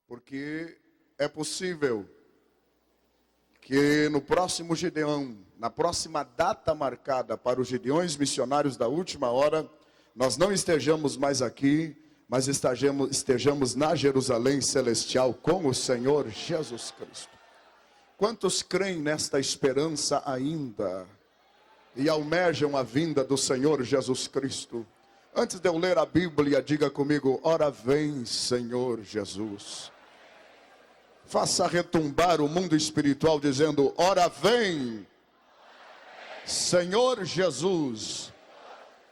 porque é possível que no próximo Gideão, na próxima data marcada para os Gideões missionários da última hora, nós não estejamos mais aqui, mas estejamos na Jerusalém celestial com o Senhor Jesus Cristo. Quantos creem nesta esperança ainda e almejam a vinda do Senhor Jesus Cristo? Antes de eu ler a Bíblia, diga comigo: ora vem, Senhor Jesus. Faça retumbar o mundo espiritual dizendo: ora vem, Senhor Jesus.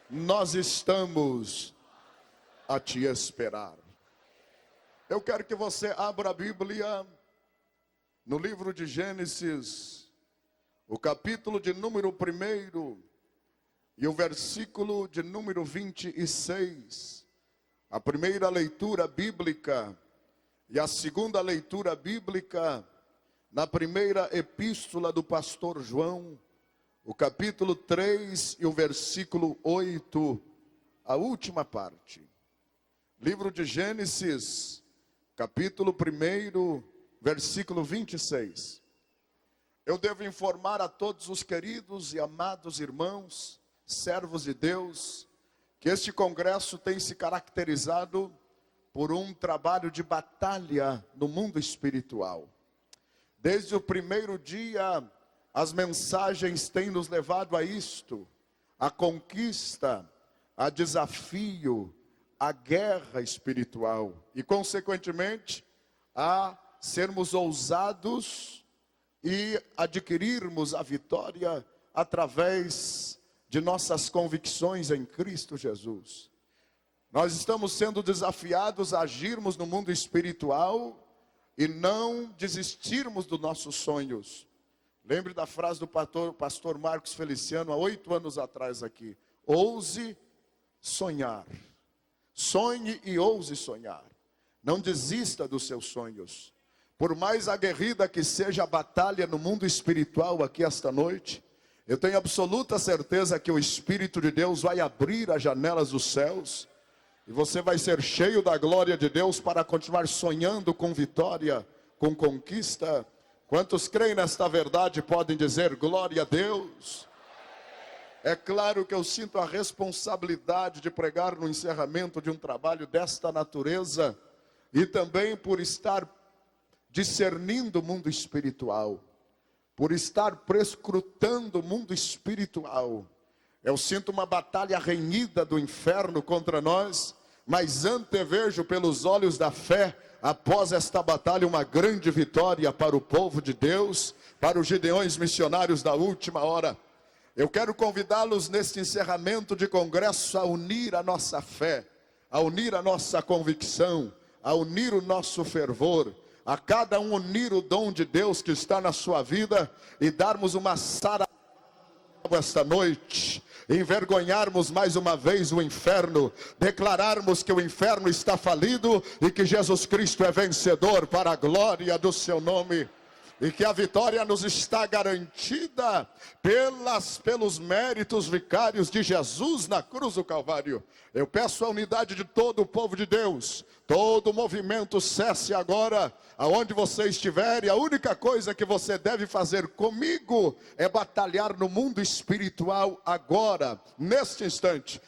Nós estamos a te esperar. Eu quero que você abra a Bíblia no livro de Gênesis, o capítulo de número 1 e o versículo de número 26. A primeira leitura bíblica e a segunda leitura bíblica na primeira epístola do pastor João, o capítulo 3 e o versículo 8, a última parte. Livro de Gênesis, capítulo 1, versículo 26. Eu devo informar a todos os queridos e amados irmãos, servos de Deus, que este congresso tem se caracterizado por um trabalho de batalha no mundo espiritual. Desde o primeiro dia, as mensagens têm nos levado a isto: a conquista, a desafio, a guerra espiritual e, consequentemente, a sermos ousados e adquirirmos a vitória através de nossas convicções em Cristo Jesus. Nós estamos sendo desafiados a agirmos no mundo espiritual e não desistirmos dos nossos sonhos. Lembre da frase do pastor Marcos Feliciano, há 8 anos atrás aqui: ouse sonhar. Sonhe e ouse sonhar. Não desista dos seus sonhos. Por mais aguerrida que seja a batalha no mundo espiritual aqui esta noite, eu tenho absoluta certeza que o Espírito de Deus vai abrir as janelas dos céus e você vai ser cheio da glória de Deus para continuar sonhando com vitória, com conquista. Quantos creem nesta verdade podem dizer glória a Deus? É claro que eu sinto a responsabilidade de pregar no encerramento de um trabalho desta natureza e também por estar discernindo o mundo espiritual, por estar prescrutando o mundo espiritual. Eu sinto uma batalha renhida do inferno contra nós, mas antevejo pelos olhos da fé, após esta batalha, uma grande vitória para o povo de Deus, para os Gideões missionários da última hora. Eu quero convidá-los neste encerramento de congresso a unir a nossa fé, a unir a nossa convicção, a unir o nosso fervor, a cada um unir o dom de Deus que está na sua vida e darmos uma sara esta noite, envergonharmos mais uma vez o inferno, declararmos que o inferno está falido e que Jesus Cristo é vencedor para a glória do seu nome. E que a vitória nos está garantida pelos méritos vicários de Jesus na cruz do Calvário. Eu peço a unidade de todo o povo de Deus. Todo o movimento cesse agora, aonde você estiver. E a única coisa que você deve fazer comigo é batalhar no mundo espiritual agora, neste instante.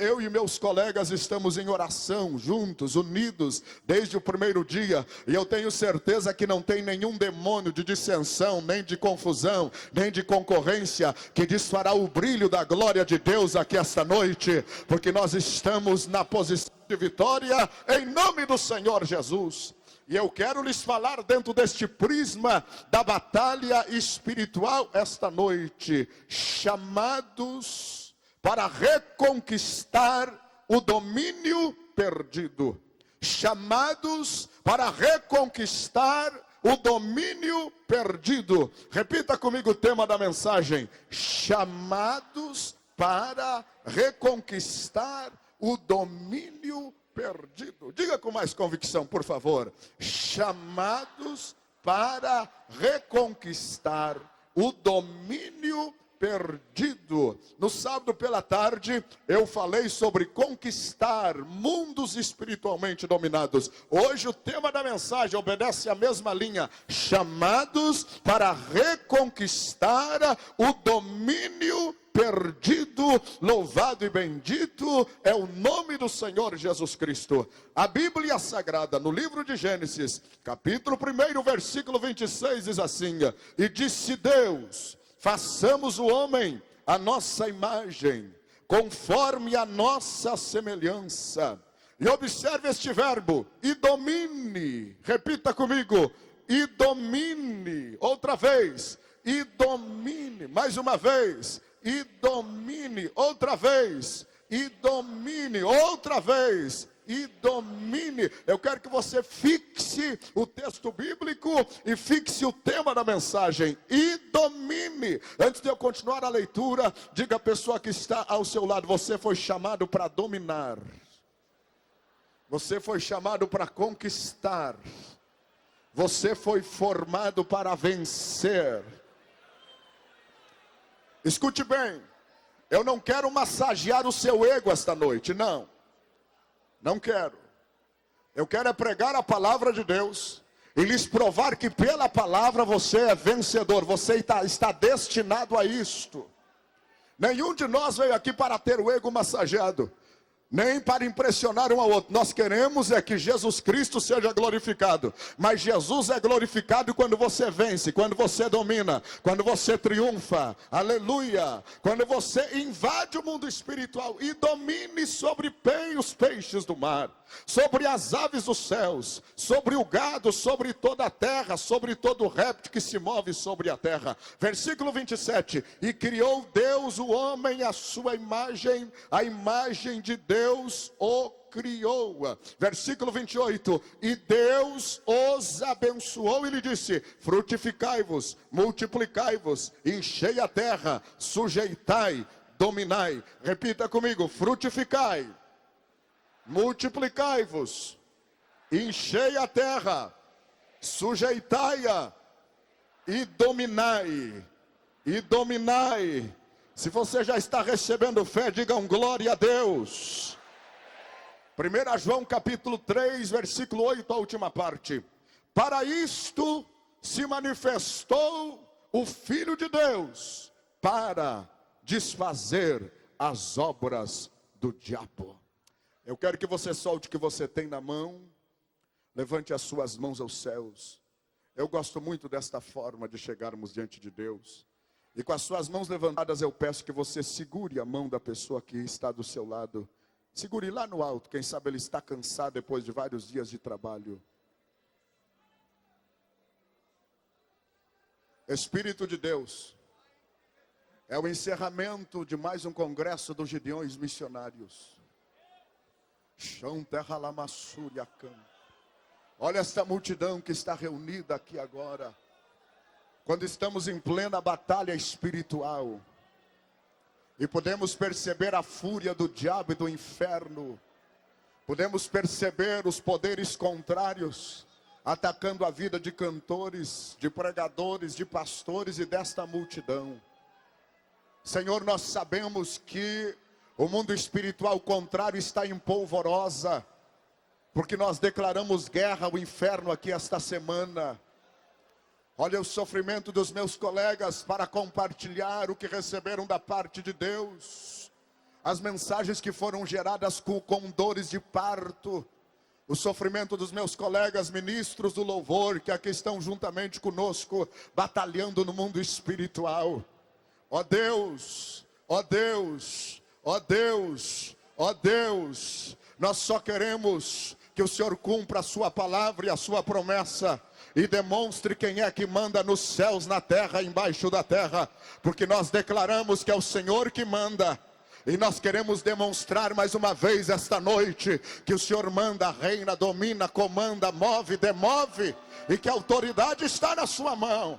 Eu e meus colegas estamos em oração, juntos, unidos, desde o primeiro dia. E eu tenho certeza que não tem nenhum demônio de dissensão, nem de confusão, nem de concorrência, que desfará o brilho da glória de Deus aqui esta noite. Porque nós estamos na posição de vitória, em nome do Senhor Jesus. E eu quero lhes falar dentro deste prisma da batalha espiritual esta noite. Chamados para reconquistar o domínio perdido. Chamados para reconquistar o domínio perdido. Repita comigo o tema da mensagem: chamados para reconquistar o domínio perdido. Diga com mais convicção, por favor: chamados para reconquistar o domínio perdido. No sábado pela tarde, eu falei sobre conquistar mundos espiritualmente dominados. Hoje o tema da mensagem obedece à mesma linha. Chamados para reconquistar o domínio perdido. Louvado e bendito é o nome do Senhor Jesus Cristo. A Bíblia Sagrada, no livro de Gênesis, capítulo 1, versículo 26, diz assim: e disse Deus: façamos o homem à nossa imagem, conforme a nossa semelhança. E observe este verbo, e domine. Repita comigo, e domine. Outra vez, e domine. Mais uma vez, e domine. Outra vez, e domine. Outra vez, e domine. Eu quero que você fixe o texto bíblico e fixe o tema da mensagem. E domine. Antes de eu continuar a leitura, diga à pessoa que está ao seu lado: você foi chamado para dominar. Você foi chamado para conquistar. Você foi formado para vencer. Escute bem. Eu não quero massagear o seu ego esta noite, não. Não quero. Eu quero é pregar a palavra de Deus e lhes provar que pela palavra você é vencedor. Você está destinado a isto. Nenhum de nós veio aqui para ter o ego massageado, nem para impressionar um ao outro. Nós queremos é que Jesus Cristo seja glorificado. Mas Jesus é glorificado quando você vence, quando você domina, quando você triunfa. Aleluia! Quando você invade o mundo espiritual e domine sobre os peixes do mar, sobre as aves dos céus, sobre o gado, sobre toda a terra, sobre todo o réptil que se move sobre a terra. Versículo 27. E criou Deus o homem à sua imagem, a imagem de Deus o criou. Versículo 28. E Deus os abençoou e lhe disse: frutificai-vos, multiplicai-vos, enchei a terra, sujeitai, dominai. Repita comigo: frutificai, multiplicai-vos, enchei a terra, sujeitai-a e dominai. E dominai. Se você já está recebendo fé, digam glória a Deus. 1 João capítulo 3, versículo 8, a última parte. Para isto se manifestou o Filho de Deus, para desfazer as obras do diabo. Eu quero que você solte o que você tem na mão. Levante as suas mãos aos céus. Eu gosto muito desta forma de chegarmos diante de Deus. E com as suas mãos levantadas, eu peço que você segure a mão da pessoa que está do seu lado. Segure lá no alto. Quem sabe ele está cansado depois de vários dias de trabalho. Espírito de Deus, é o encerramento de mais um congresso dos Gideões Missionários. Chão, terra, lamassúria, campo. Olha esta multidão que está reunida aqui agora. Quando estamos em plena batalha espiritual e podemos perceber a fúria do diabo e do inferno, podemos perceber os poderes contrários atacando a vida de cantores, de pregadores, de pastores e desta multidão. Senhor, nós sabemos que o mundo espiritual contrário está em polvorosa, porque nós declaramos guerra ao inferno aqui esta semana. Olha o sofrimento dos meus colegas para compartilhar o que receberam da parte de Deus. As mensagens que foram geradas com dores de parto. O sofrimento dos meus colegas ministros do louvor, que aqui estão juntamente conosco, batalhando no mundo espiritual. Ó Deus, ó Deus, ó Deus, ó Deus, nós só queremos que o Senhor cumpra a sua palavra e a sua promessa, e demonstre quem é que manda nos céus, na terra, embaixo da terra, porque nós declaramos que é o Senhor que manda, e nós queremos demonstrar mais uma vez esta noite, que o Senhor manda, reina, domina, comanda, move, demove, e que a autoridade está na sua mão,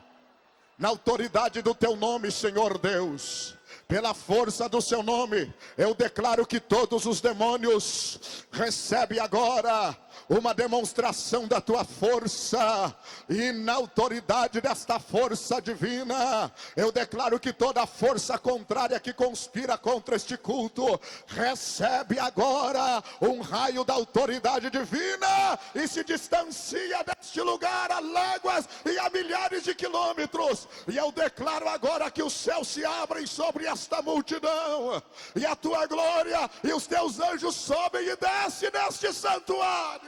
na autoridade do teu nome, Senhor Deus. pela força do seu nome, eu declaro que todos os demônios recebem agora uma demonstração da tua força, e na autoridade desta força divina, eu declaro que toda força contrária que conspira contra este culto, recebe agora um raio da autoridade divina, e se distancia deste lugar a léguas e a milhares de quilômetros. E eu declaro agora que os céus se abrem sobre esta multidão, e a tua glória e os teus anjos sobem e descem neste santuário.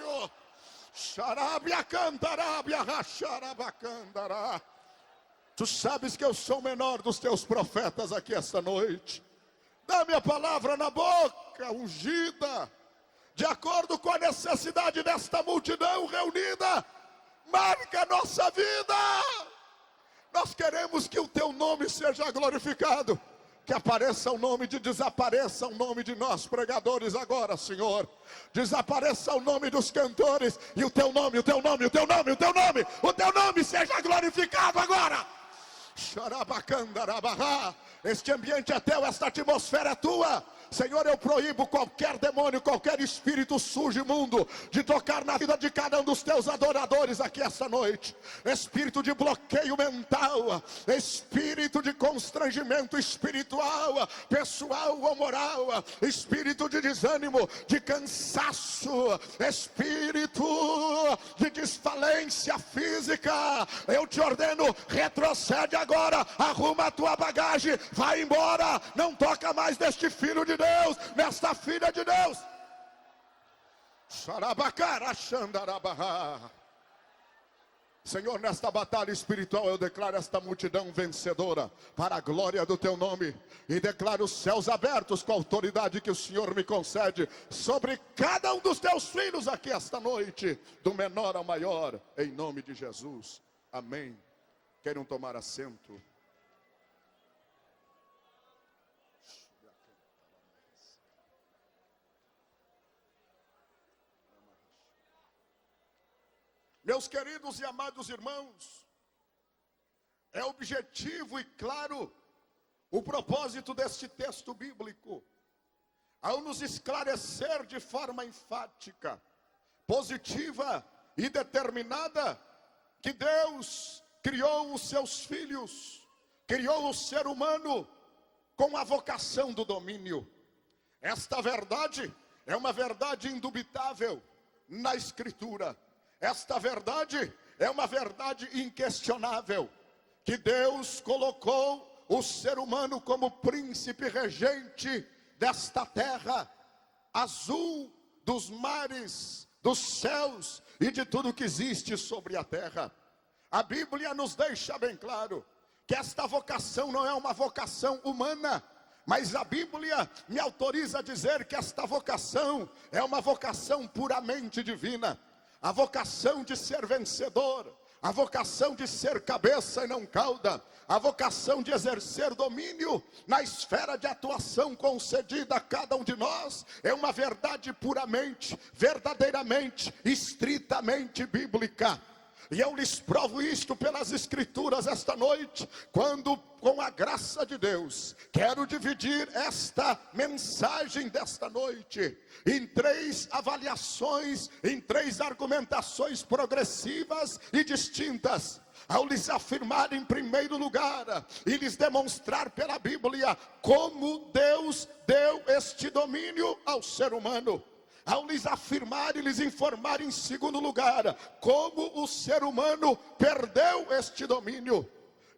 Xarabia cantarabia racharabacandara. Tu sabes que eu sou o menor dos teus profetas aqui esta noite. Dá-me a palavra na boca, ungida, de acordo com a necessidade desta multidão reunida. Marca a nossa vida. Nós queremos que o teu nome seja glorificado. Que apareça o nome desapareça o nome de nós pregadores agora, Senhor. Desapareça o nome dos cantores. E o teu nome seja glorificado agora. Este ambiente é teu, esta atmosfera é tua. Senhor, eu proíbo qualquer demônio, qualquer espírito sujo e imundo de tocar na vida de cada um dos teus adoradores aqui esta noite. Espírito de bloqueio mental, espírito de constrangimento espiritual, pessoal ou moral, espírito de desânimo, de cansaço, espírito de desfalência física, eu te ordeno, retrocede agora, arruma a tua bagagem, vai embora, não toca mais neste filho de Deus, nesta filha de Deus. Senhor, nesta batalha espiritual eu declaro esta multidão vencedora para a glória do teu nome, e declaro os céus abertos com a autoridade que o Senhor me concede sobre cada um dos teus filhos aqui esta noite, do menor ao maior, em nome de Jesus, amém. Queiram tomar assento. Meus queridos e amados irmãos, é objetivo e claro o propósito deste texto bíblico, ao nos esclarecer de forma enfática, positiva e determinada, que Deus criou os seus filhos, criou o ser humano com a vocação do domínio. Esta verdade é uma verdade indubitável na Escritura. Esta verdade é uma verdade inquestionável, que Deus colocou o ser humano como príncipe regente desta terra azul, dos mares, dos céus e de tudo que existe sobre a terra. A Bíblia nos deixa bem claro que esta vocação não é uma vocação humana, mas a Bíblia me autoriza a dizer que esta vocação é uma vocação puramente divina. A vocação de ser vencedor, a vocação de ser cabeça e não cauda, a vocação de exercer domínio na esfera de atuação concedida a cada um de nós, é uma verdade puramente, verdadeiramente, estritamente bíblica. E eu lhes provo isto pelas Escrituras esta noite, quando, com a graça de Deus, quero dividir esta mensagem desta noite em 3 avaliações, em 3 argumentações progressivas e distintas. Ao lhes afirmar em primeiro lugar e lhes demonstrar pela Bíblia como Deus deu este domínio ao ser humano. Ao lhes afirmar e lhes informar em segundo lugar como o ser humano perdeu este domínio.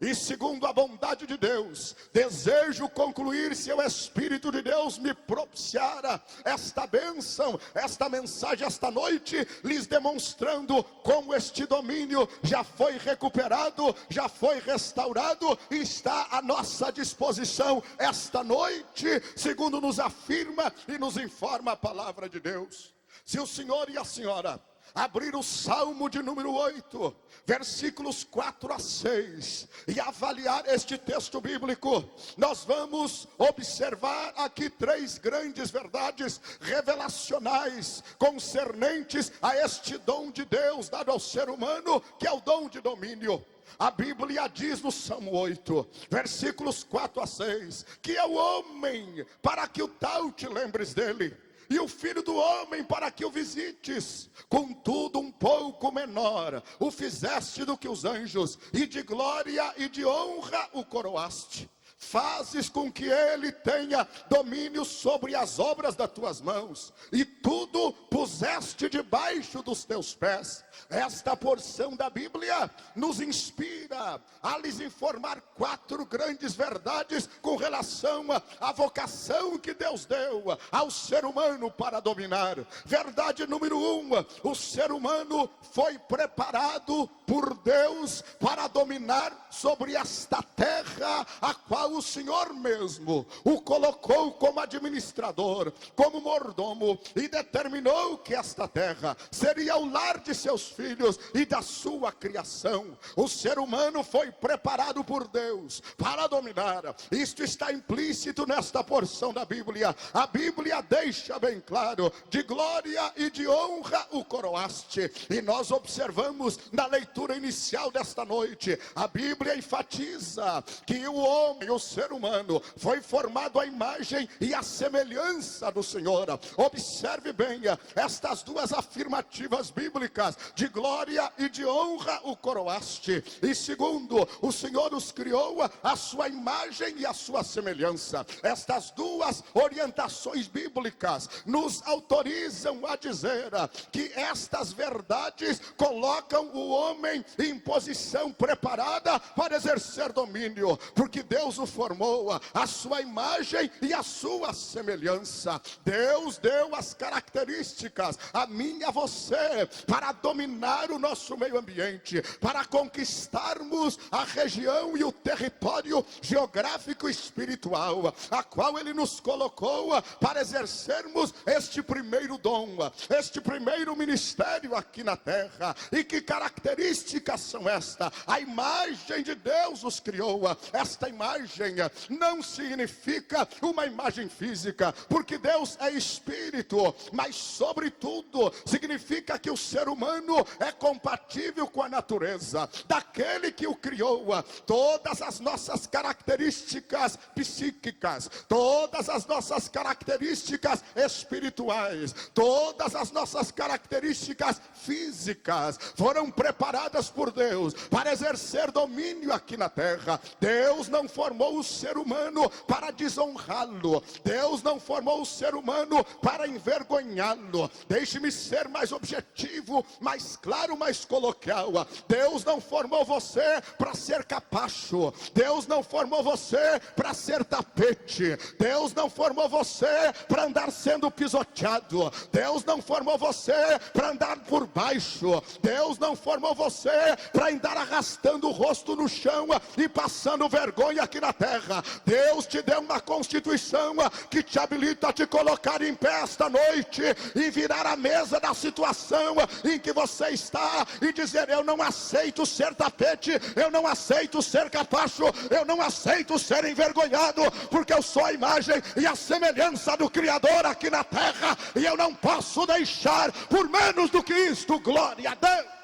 E segundo a bondade de Deus, desejo concluir, se o Espírito de Deus me propiciara esta bênção, esta mensagem esta noite, lhes demonstrando como este domínio já foi recuperado, já foi restaurado e está à nossa disposição esta noite, segundo nos afirma e nos informa a palavra de Deus. Se o senhor e a senhora abrir o Salmo de número 8, versículos 4 a 6, e avaliar este texto bíblico, nós vamos observar aqui 3 grandes verdades revelacionais concernentes a este dom de Deus dado ao ser humano, que é o dom de domínio. A Bíblia diz no Salmo 8, versículos 4 a 6, que é o homem para que o tal te lembres dele, e o filho do homem para que o visites. Contudo um pouco menor o fizeste do que os anjos, e de glória e de honra o coroaste. Fazes com que ele tenha domínio sobre as obras das tuas mãos, e tudo puseste debaixo dos teus pés. Esta porção da Bíblia nos inspira a lhes informar 4 grandes verdades com relação à vocação que Deus deu ao ser humano para dominar. Verdade número 1, o ser humano foi preparado por Deus para dominar sobre esta terra, a qual o Senhor mesmo o colocou como administrador, como mordomo, e determinou que esta terra seria o lar de seus filhos e da sua criação. O ser humano foi preparado por Deus para dominar. Isto está implícito nesta porção da Bíblia. A Bíblia deixa bem claro: de glória e de honra o coroaste. E nós observamos na leitura inicial desta noite, a Bíblia enfatiza que o homem, o ser humano, foi formado à imagem e à semelhança do Senhor. Observe bem estas 2 afirmativas bíblicas: de glória e de honra o coroaste. E segundo, o Senhor os criou à sua imagem e à sua semelhança. Estas 2 orientações bíblicas nos autorizam a dizer que estas verdades colocam o homem em posição preparada para exercer domínio, porque Deus o formou à sua imagem e à sua semelhança. Deus deu as características a mim e a você para dominar o nosso meio ambiente, para conquistarmos a região e o território geográfico e espiritual, a qual Ele nos colocou para exercermos este primeiro dom, este primeiro ministério aqui na terra. E que características são estas? A imagem de Deus os criou. Esta imagem não significa uma imagem física, porque Deus é espírito, mas sobretudo significa que o ser humano é compatível com a natureza daquele que o criou. Todas as nossas características psíquicas, todas as nossas características espirituais, todas as nossas características físicas foram preparadas por Deus para exercer domínio aqui na terra. Deus não formou o ser humano para desonrá-lo. Deus não formou o ser humano para envergonhá-lo. Deixe-me ser mais objetivo, mais claro, mais coloquial. Deus não formou você para ser capacho. Deus não formou você para ser tapete. Deus não formou você para andar sendo pisoteado. Deus não formou você para andar por baixo. Deus não formou você para andar arrastando o rosto no chão e passando vergonha aqui na terra. Deus te deu uma constituição que te habilita a te colocar em pé esta noite e virar a mesa da situação em que você está e dizer: eu não aceito ser tapete, eu não aceito ser capacho, eu não aceito ser envergonhado, porque eu sou a imagem e a semelhança do Criador aqui na terra, e eu não posso deixar por menos do que isto. Glória a Deus.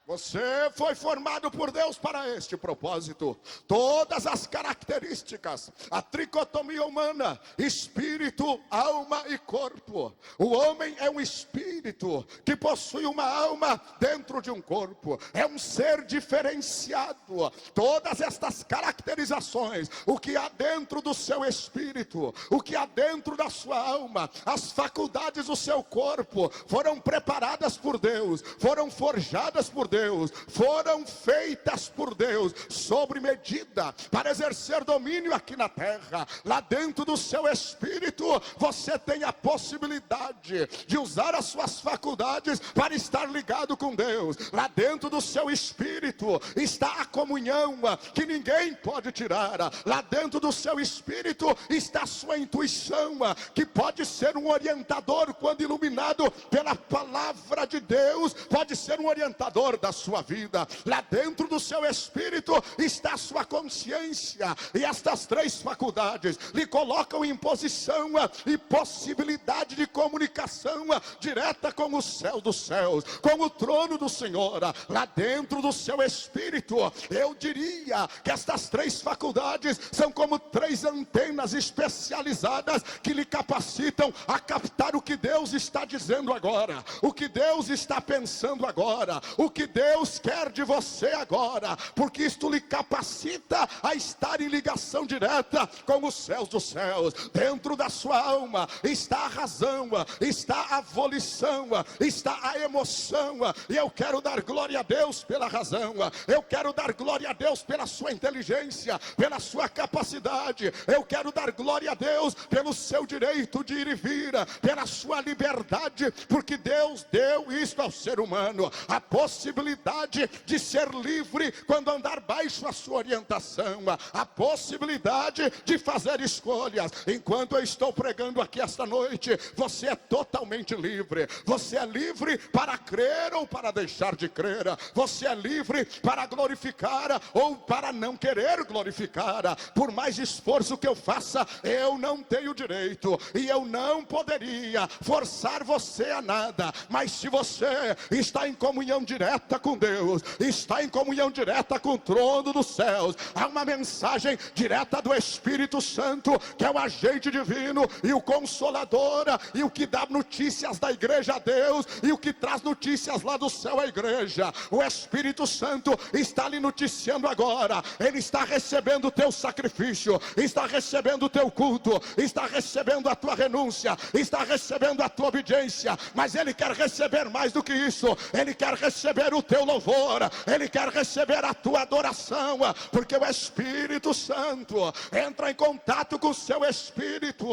Você foi formado por Deus para este propósito. Todas as características, a tricotomia humana, espírito, alma e corpo. O homem é um espírito que possui uma alma dentro de um corpo. É um ser diferenciado. Todas estas caracterizações, o que há dentro do seu espírito, o que há dentro da sua alma, as faculdades do seu corpo, foram preparadas por Deus, foram forjadas por Deus, Deus, foram feitas por Deus, sobre medida, para exercer domínio aqui na terra. Lá dentro do seu espírito, você tem a possibilidade de usar as suas faculdades para estar ligado com Deus. Lá dentro do seu espírito está a comunhão que ninguém pode tirar. Lá dentro do seu espírito está a sua intuição, que pode ser um orientador quando iluminado pela palavra de Deus, pode ser um orientador da sua vida. Lá dentro do seu espírito está a sua consciência, e estas três faculdades lhe colocam em posição e possibilidade de comunicação direta com o céu dos céus, com o trono do Senhor. Lá dentro do seu espírito, eu diria que estas três faculdades são como três antenas especializadas que lhe capacitam a captar o que Deus está dizendo agora, o que Deus está pensando agora, o que Deus quer de você agora, porque isto lhe capacita a estar em ligação direta com os céus dos céus. Dentro da sua alma está a razão, está a volição, está a emoção, e eu quero dar glória a Deus pela razão, eu quero dar glória a Deus pela sua inteligência, pela sua capacidade, eu quero dar glória a Deus pelo seu direito de ir e vir, pela sua liberdade, porque Deus deu isto ao ser humano, a possibilidade de ser livre quando andar baixo a sua orientação, a possibilidade de fazer escolhas. Enquanto eu estou pregando aqui esta noite, você é totalmente livre. Você é livre para crer ou para deixar de crer. Você é livre para glorificar ou para não querer glorificar. Por mais esforço que eu faça, eu não tenho direito e eu não poderia forçar você a nada. Mas se você está em comunhão direta com Deus, está em comunhão direta com o trono dos céus, há uma mensagem direta do Espírito Santo, que é o agente divino e o consolador, e o que dá notícias da igreja a Deus, e o que traz notícias lá do céu à igreja. O Espírito Santo está lhe noticiando agora. Ele está recebendo o teu sacrifício, está recebendo o teu culto, está recebendo a tua renúncia, está recebendo a tua obediência. Mas Ele quer receber mais do que isso. Ele quer receber o teu louvor, Ele quer receber a tua adoração, porque o Espírito Santo entra em contato com o seu espírito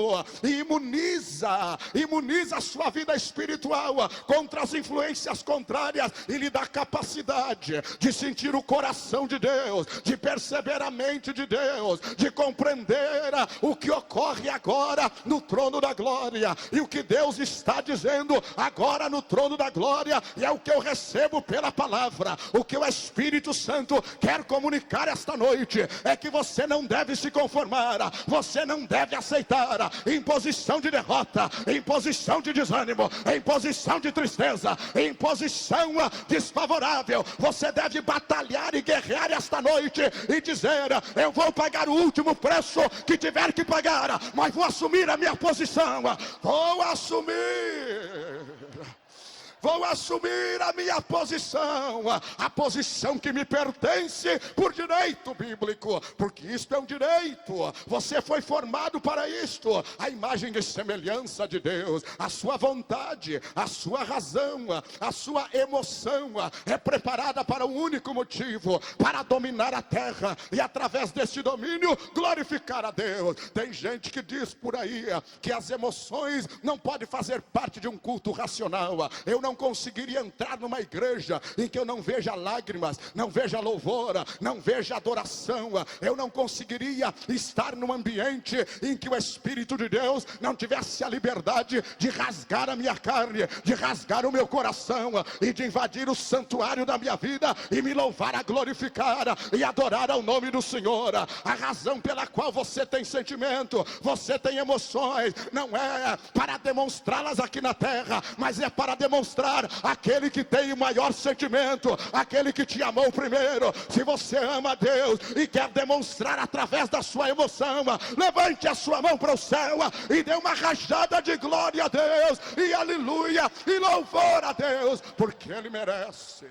e imuniza a sua vida espiritual contra as influências contrárias, e lhe dá capacidade de sentir o coração de Deus, de perceber a mente de Deus, de compreender o que ocorre agora no trono da glória, e o que Deus está dizendo agora no trono da glória, e é o que eu recebo pela palavra. O que o Espírito Santo quer comunicar esta noite é que você não deve se conformar, você não deve aceitar em posição de derrota, em posição de desânimo, em posição de tristeza, em posição desfavorável. Você deve batalhar e guerrear esta noite e dizer: eu vou pagar o último preço que tiver que pagar, mas vou assumir a minha posição, vou assumir a minha posição, a posição que me pertence por direito bíblico, porque isto é um direito. Você foi formado para isto, a imagem e semelhança de Deus. A sua vontade, a sua razão, a sua emoção é preparada para um único motivo: para dominar a terra e através deste domínio glorificar a Deus. Tem gente que diz por aí que as emoções não podem fazer parte de um culto racional. Eu não conseguiria entrar numa igreja em que eu não veja lágrimas, não veja louvor, não veja adoração. Eu não conseguiria estar num ambiente em que o Espírito de Deus não tivesse a liberdade de rasgar a minha carne, de rasgar o meu coração e de invadir o santuário da minha vida e me louvar, a glorificar e adorar ao nome do Senhor. A razão pela qual você tem sentimento, você tem emoções, não é para demonstrá-las aqui na terra, mas é para demonstrar aquele que tem o maior sentimento, aquele que te amou primeiro. Se você ama a Deus e quer demonstrar através da sua emoção, levante a sua mão para o céu e dê uma rajada de glória a Deus, e aleluia, e louvor a Deus, porque Ele merece.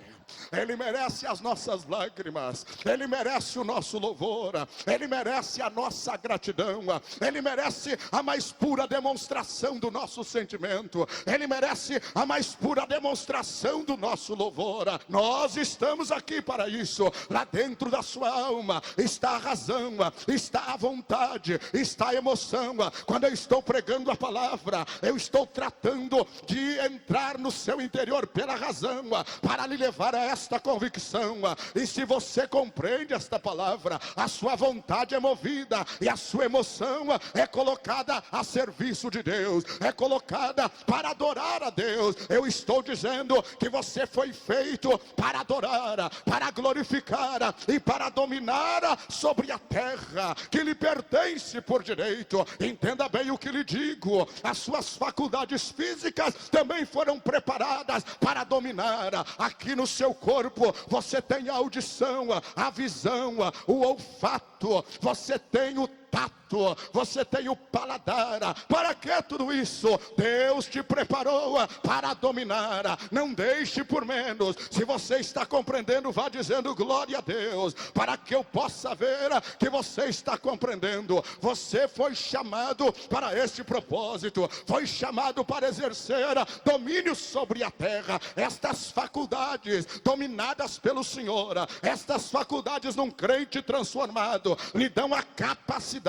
Ele merece as nossas lágrimas, Ele merece o nosso louvor, Ele merece a nossa gratidão, Ele merece a mais pura demonstração do nosso sentimento, Ele merece a mais pura pura demonstração do nosso louvor. Nós estamos aqui para isso. Lá dentro da sua alma está a razão, está a vontade, está a emoção. Quando eu estou pregando a palavra, eu estou tratando de entrar no seu interior pela razão, para lhe levar a esta convicção. E se você compreende esta palavra, a sua vontade é movida e a sua emoção é colocada a serviço de Deus, é colocada para adorar a Deus. Eu estou dizendo que você foi feito para adorar, para glorificar e para dominar sobre a terra que lhe pertence por direito. Entenda bem o que lhe digo: as suas faculdades físicas também foram preparadas para dominar. Aqui no seu corpo você tem a audição, a visão, o olfato, você tem o tato, você tem o paladar. Para que tudo isso? Deus te preparou para dominar. Não deixe por menos. Se você está compreendendo, vá dizendo glória a Deus, para que eu possa ver que você está compreendendo. Você foi chamado para este propósito, foi chamado para exercer domínio sobre a terra. Estas faculdades dominadas pelo Senhor, estas faculdades num crente transformado, lhe dão a capacidade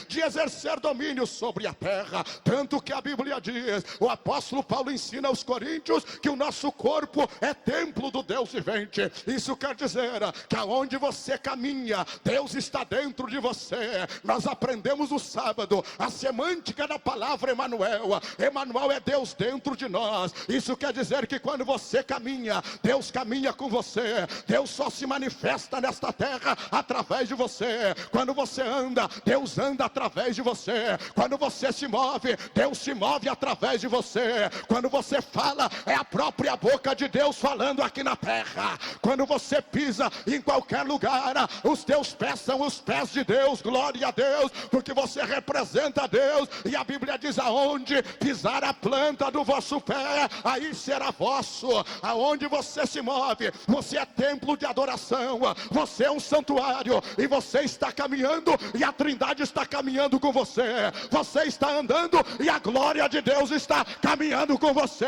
de exercer domínio sobre a terra. Tanto que a Bíblia diz, o apóstolo Paulo ensina aos coríntios, que o nosso corpo é templo do Deus vivente. Isso quer dizer que aonde você caminha, Deus está dentro de você. Nós aprendemos no sábado a semântica da palavra Emanuel. Emanuel é Deus dentro de nós. Isso quer dizer que quando você caminha, Deus caminha com você. Deus só se manifesta nesta terra através de você. Quando você anda, Deus anda através de você. Quando você se move, Deus se move através de você. Quando você fala, é a própria boca de Deus falando aqui na terra. Quando você pisa em qualquer lugar, os teus pés são os pés de Deus. Glória a Deus, porque você representa a Deus. E a Bíblia diz: aonde pisar a planta do vosso pé, aí será vosso. Aonde você se move, você é templo de adoração, você é um santuário, e você está caminhando, e a Trindade está caminhando com você. Você está andando e a glória de Deus está caminhando com você.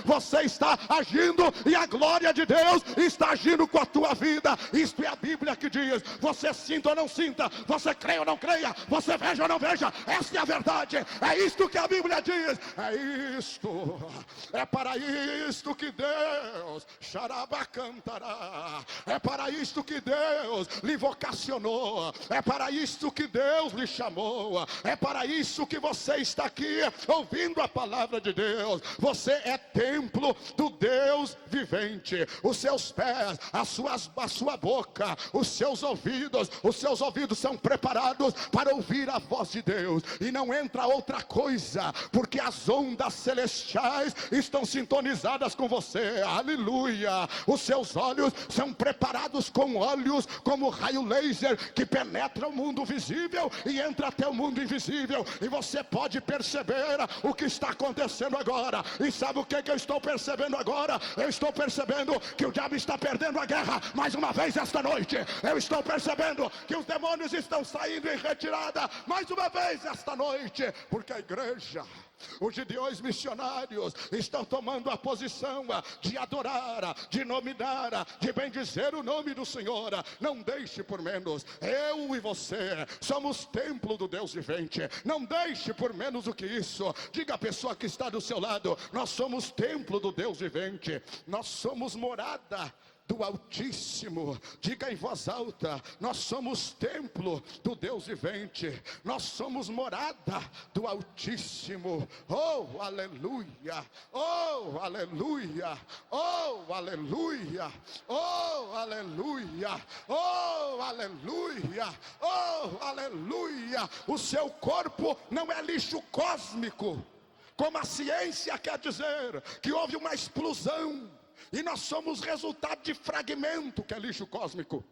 Você está agindo e a glória de Deus está agindo com a tua vida. Isto é a Bíblia que diz. Você sinta ou não sinta, você creia ou não creia, você veja ou não veja, esta é a verdade. É isto que a Bíblia diz. É isto, é para isto que Deus xarabacantará. É para isto que Deus lhe vocacionou. É para isto que Deus lhe chamou. É para isso que você está aqui ouvindo a palavra de Deus. Você é templo do Deus vivente. Os seus pés, a sua boca, os seus ouvidos são preparados para ouvir a voz de Deus, e não entra outra coisa, porque as ondas celestiais estão sintonizadas com você. Aleluia. Os seus olhos são preparados com olhos como raio laser, que penetra o mundo visível e entra até o mundo invisível, e você pode perceber o que está acontecendo agora. E sabe o que eu estou percebendo agora? Eu estou percebendo que o diabo está perdendo a guerra mais uma vez esta noite. Eu estou percebendo que os demônios estão saindo em retirada mais uma vez esta noite, porque a igreja, os gideões missionários, estão tomando a posição de adorar, de nominar, de bendizer o nome do Senhor. Não deixe por menos. Eu e você somos templo do Deus vivente. Não deixe por menos do que isso. Diga à pessoa que está do seu lado: nós somos templo do Deus vivente. Nós somos morada do Altíssimo. Diga em voz alta: nós somos templo do Deus vivente. Nós somos morada do Altíssimo. Oh, aleluia! Oh, aleluia! Oh, aleluia! Oh, aleluia! Oh, aleluia! Oh, aleluia! O seu corpo não é lixo cósmico, como a ciência quer dizer, que houve uma explosão e nós somos resultado de fragmento, que é lixo cósmico.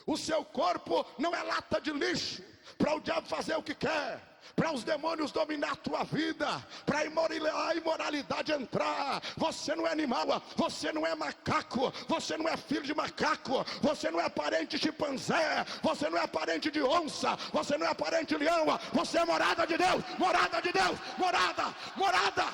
O seu corpo não é lata de lixo para o diabo fazer o que quer, para os demônios dominar a tua vida, para a imoralidade entrar. Você não é animal, você não é macaco, você não é filho de macaco, você não é parente de chimpanzé, você não é parente de onça, você não é parente de leão. Você é morada de Deus, morada de Deus, morada, morada.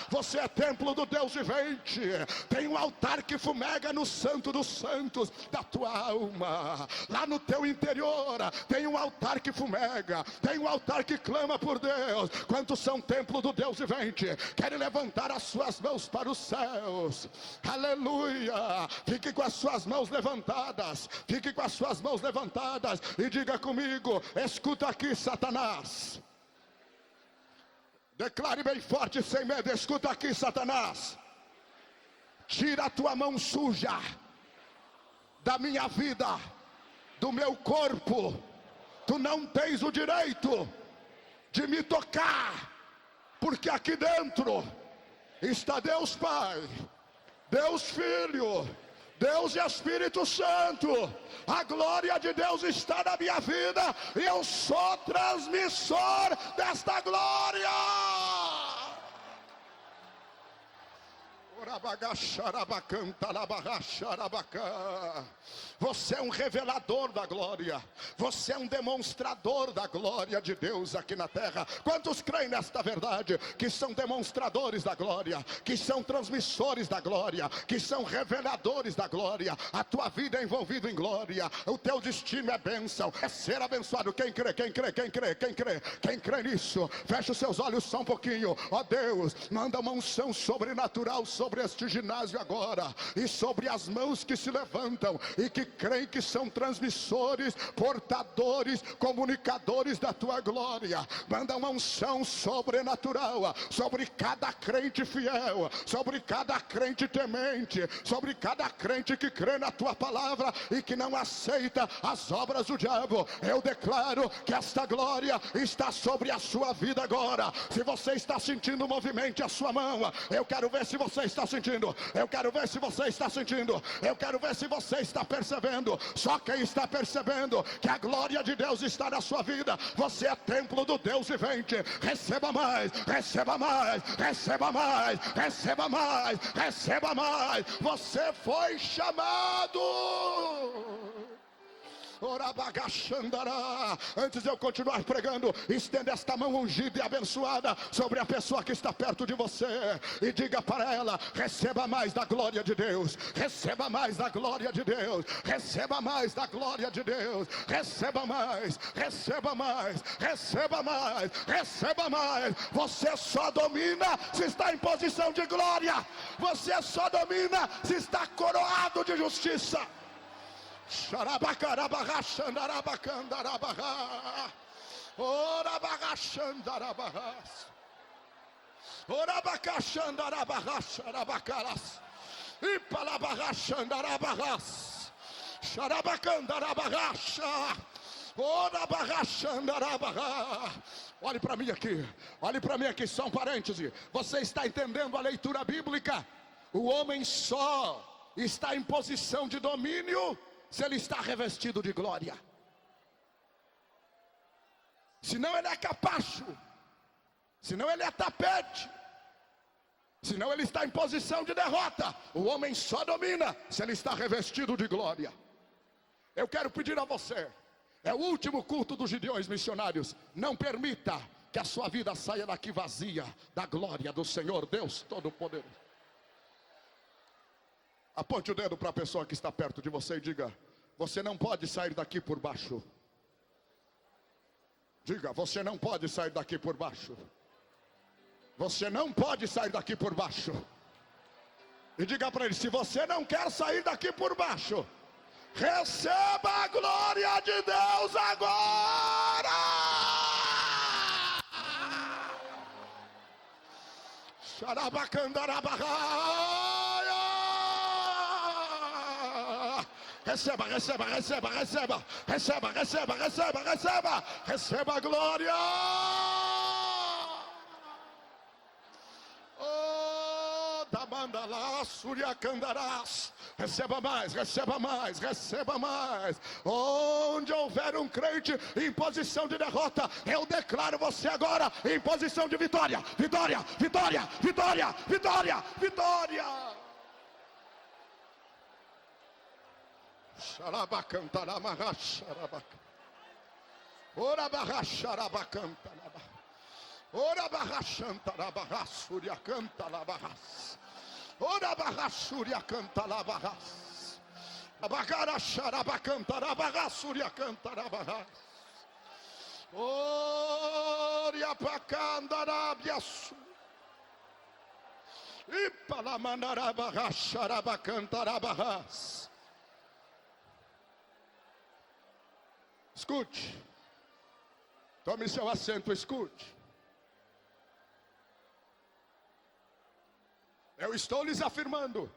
Você é templo do Deus vivente. Tem um altar que fumega no santo dos santos da tua alma. Lá no teu interior tem um altar que fumega. Tem um altar que clama por Deus. Quantos são templo do Deus vivente? Querem levantar as suas mãos para os céus. Aleluia. Fique com as suas mãos levantadas. Fique com as suas mãos levantadas e diga comigo: escuta aqui, Satanás. Declare bem forte, sem medo: escuta aqui, Satanás. Tira a tua mão suja da minha vida, do meu corpo. Tu não tens o direito de me tocar, porque aqui dentro está Deus Pai, Deus Filho, Deus e Espírito Santo. A glória de Deus está na minha vida e eu sou transmissor desta glória. Você é um revelador da glória. Você é um demonstrador da glória de Deus aqui na terra. Quantos creem nesta verdade? Que são demonstradores da glória, que são transmissores da glória, que são reveladores da glória. A tua vida é envolvida em glória. O teu destino é bênção, é ser abençoado. Quem crê, quem crê, quem crê, quem crê, quem crê nisso? Feche os seus olhos só um pouquinho. Ó Deus, manda uma unção sobrenatural sobre este ginásio agora, e sobre as mãos que se levantam e que creem que são transmissores, portadores, comunicadores da tua glória. Manda uma unção sobrenatural sobre cada crente fiel, sobre cada crente temente, sobre cada crente que crê na tua palavra e que não aceita as obras do diabo. Eu declaro que esta glória está sobre a sua vida agora. Se você está sentindo, movimente a sua mão. Eu quero ver se você está sentindo. Eu quero ver se você está sentindo. Eu quero ver se você está percebendo. Só quem está percebendo que a glória de Deus está na sua vida. Você é templo do Deus vivente. Receba mais, receba mais, receba mais, receba mais, receba mais. Você foi chamado. Antes de eu continuar pregando, estenda esta mão ungida e abençoada sobre a pessoa que está perto de você e diga para ela: receba mais da glória de Deus, receba mais da glória de Deus, receba mais da glória de Deus, receba mais, receba mais, receba mais, receba mais. Você só domina se está em posição de glória. Você só domina se está coroado de justiça. Olhe para mim aqui, olhe para mim aqui, só um parêntese. Você está entendendo a leitura bíblica? O homem só está em posição de domínio se ele está revestido de glória. Senão ele é capacho, senão ele é tapete, senão ele está em posição de derrota. O homem só domina se ele está revestido de glória. Eu quero pedir a você, é o último culto dos Gideões missionários. Não permita que a sua vida saia daqui vazia da glória do Senhor Deus Todo-Poderoso. Aponte o dedo para a pessoa que está perto de você e diga: você não pode sair daqui por baixo. Diga: você não pode sair daqui por baixo. Você não pode sair daqui por baixo. E diga para ele: se você não quer sair daqui por baixo, receba a glória de Deus agora. Receba, receba, receba, receba, receba, receba, receba, receba, receba a glória. Oh, da banda lá, suriacandarás. Receba mais, receba mais, receba mais. Onde houver um crente em posição de derrota, eu declaro você agora em posição de vitória. Vitória, vitória, vitória, vitória, vitória. Ora barrachanta la barrassuria canta la barras. Ora barrassuria canta la barras. Abagara xarabacanta la barrassuria canta la barras. Oria pacanda rabiaçu. E palamanaraba xarabacanta la barras. Escute. Tome seu assento, escute. Eu estou lhes afirmando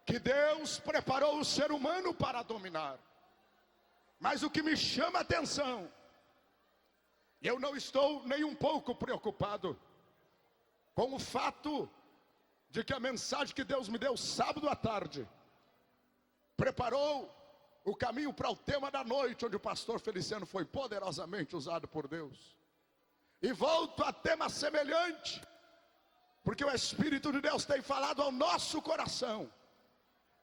que Deus preparou o ser humano para dominar. Mas o que me chama a atenção, eu não estou nem um pouco preocupado com o fato de que a mensagem que Deus me deu sábado à tarde preparou o caminho para o tema da noite, onde o pastor Feliciano foi poderosamente usado por Deus. E volto a tema semelhante, porque o Espírito de Deus tem falado ao nosso coração,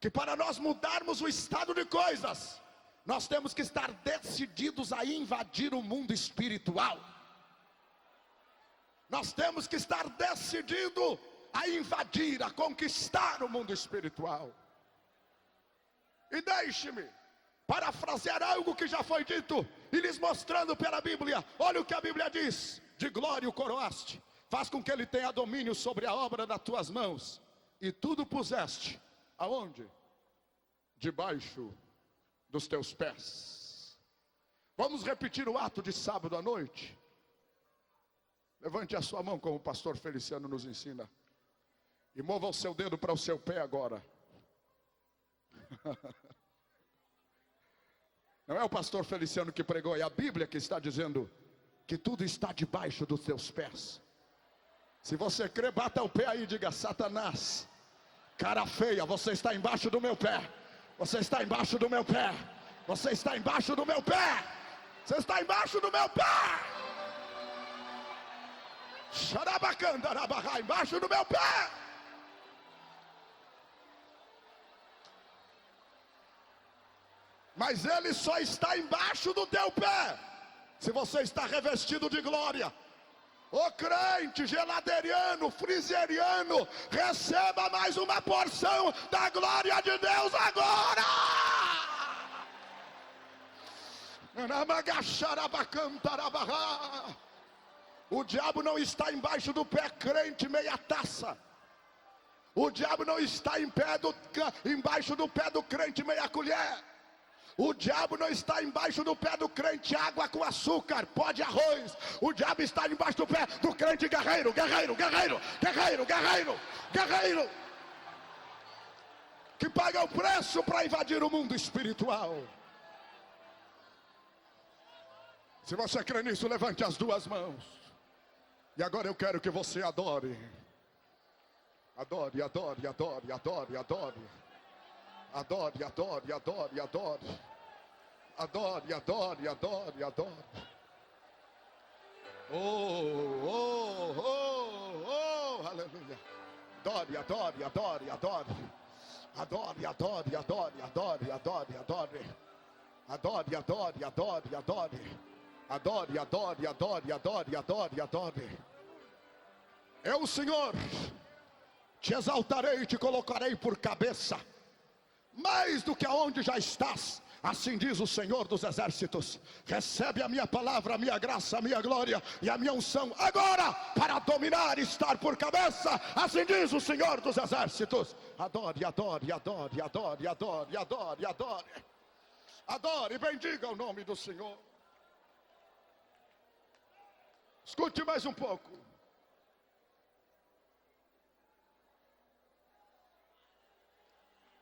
que para nós mudarmos o estado de coisas, nós temos que estar decididos a invadir o mundo espiritual. Nós temos que estar decididos a invadir, a conquistar o mundo espiritual. E deixe-me parafrasear algo que já foi dito e lhes mostrando pela Bíblia. Olha o que a Bíblia diz: de glória o coroaste, faz com que ele tenha domínio sobre a obra das tuas mãos, e tudo puseste, aonde? Debaixo dos teus pés. Vamos repetir o ato de sábado à noite. Levante a sua mão como o pastor Feliciano nos ensina, e mova o seu dedo para o seu pé agora. Não é o pastor Feliciano que pregou, é a Bíblia que está dizendo que tudo está debaixo dos teus pés. Se você crê, bata o pé aí e diga: Satanás, cara feia, você está embaixo do meu pé. Você está embaixo do meu pé. Você está embaixo do meu pé. Você está embaixo do meu pé. Xarabacandarabarra, embaixo do meu pé. Mas ele só está embaixo do teu pé se você está revestido de glória. Ô crente geladeriano, friseriano, receba mais uma porção da glória de Deus agora. O diabo não está embaixo do pé crente meia taça. O diabo não está embaixo do pé do crente meia colher. O diabo não está embaixo do pé do crente água com açúcar, pó de arroz. O diabo está embaixo do pé do crente guerreiro, guerreiro, guerreiro, guerreiro, guerreiro, guerreiro, que paga o preço para invadir o mundo espiritual. Se você crê nisso, levante as duas mãos. E agora eu quero que você adore. Adore, adore, adore, adore, adore. Adore, adore, adore, adore. Adore, adore, adore, adore. Oh, oh, oh, oh, aleluia. Adore, adore, adore, adore. Adore, adore, adore, adore, adore, adore. Adore, adore, adore, adore. Adore, adore, adore, adore, adore, adore. Eu, Senhor, te exaltarei e te colocarei por cabeça, mais do que aonde já estás, assim diz o Senhor dos exércitos. Recebe a minha palavra, a minha graça, a minha glória e a minha unção agora, para dominar e estar por cabeça, assim diz o Senhor dos exércitos. Adore, adore, adore, adore, adore, adore, adore. Adore e bendiga o nome do Senhor. Escute mais um pouco.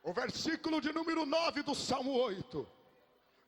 O versículo de número 9 do Salmo 8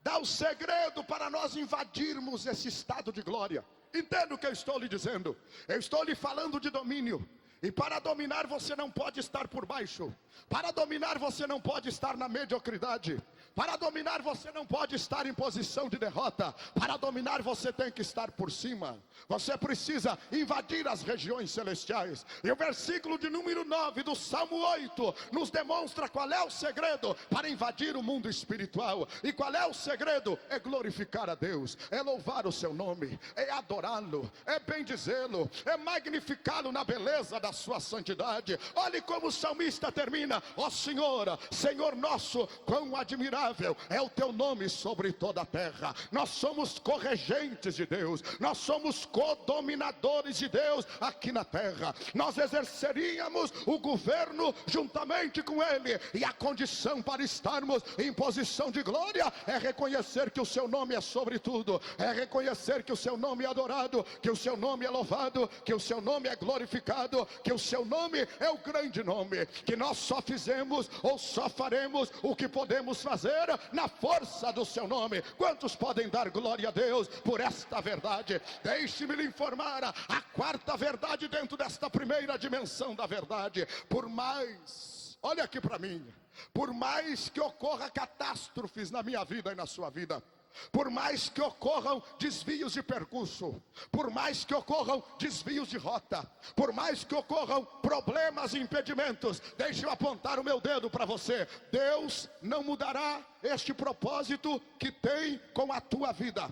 dá o segredo para nós invadirmos esse estado de glória. Entenda o que eu estou lhe dizendo. Eu estou lhe falando de domínio. E para dominar você não pode estar por baixo. Para dominar você não pode estar na mediocridade. Para dominar você não pode estar em posição de derrota. Para dominar você tem que estar por cima. Você precisa invadir as regiões celestiais. E o versículo de número 9 do Salmo 8 nos demonstra qual é o segredo para invadir o mundo espiritual. E qual é o segredo? É glorificar a Deus, é louvar o seu nome, é adorá-lo, é bendizê-lo, é magnificá-lo na beleza da sua santidade. Olhe como o salmista termina: ó Senhor, Senhor nosso, quão admirável é o teu nome sobre toda a terra. Nós somos corregentes de Deus, nós somos codominadores de Deus aqui na terra. Nós exerceríamos o governo juntamente com Ele, e a condição para estarmos em posição de glória é reconhecer que o seu nome é sobre tudo, é reconhecer que o seu nome é adorado, que o seu nome é louvado, que o seu nome é glorificado, que o seu nome é o grande nome, que nós só fizemos ou só faremos o que podemos fazer na força do seu nome. Quantos podem dar glória a Deus por esta verdade? Deixe-me lhe informar a quarta verdade dentro desta primeira dimensão da verdade. Por mais, olha aqui para mim, por mais que ocorra catástrofes na minha vida e na sua vida, por mais que ocorram desvios de percurso, por mais que ocorram desvios de rota, por mais que ocorram problemas e impedimentos, deixe eu apontar o meu dedo para você: Deus não mudará este propósito que tem com a tua vida.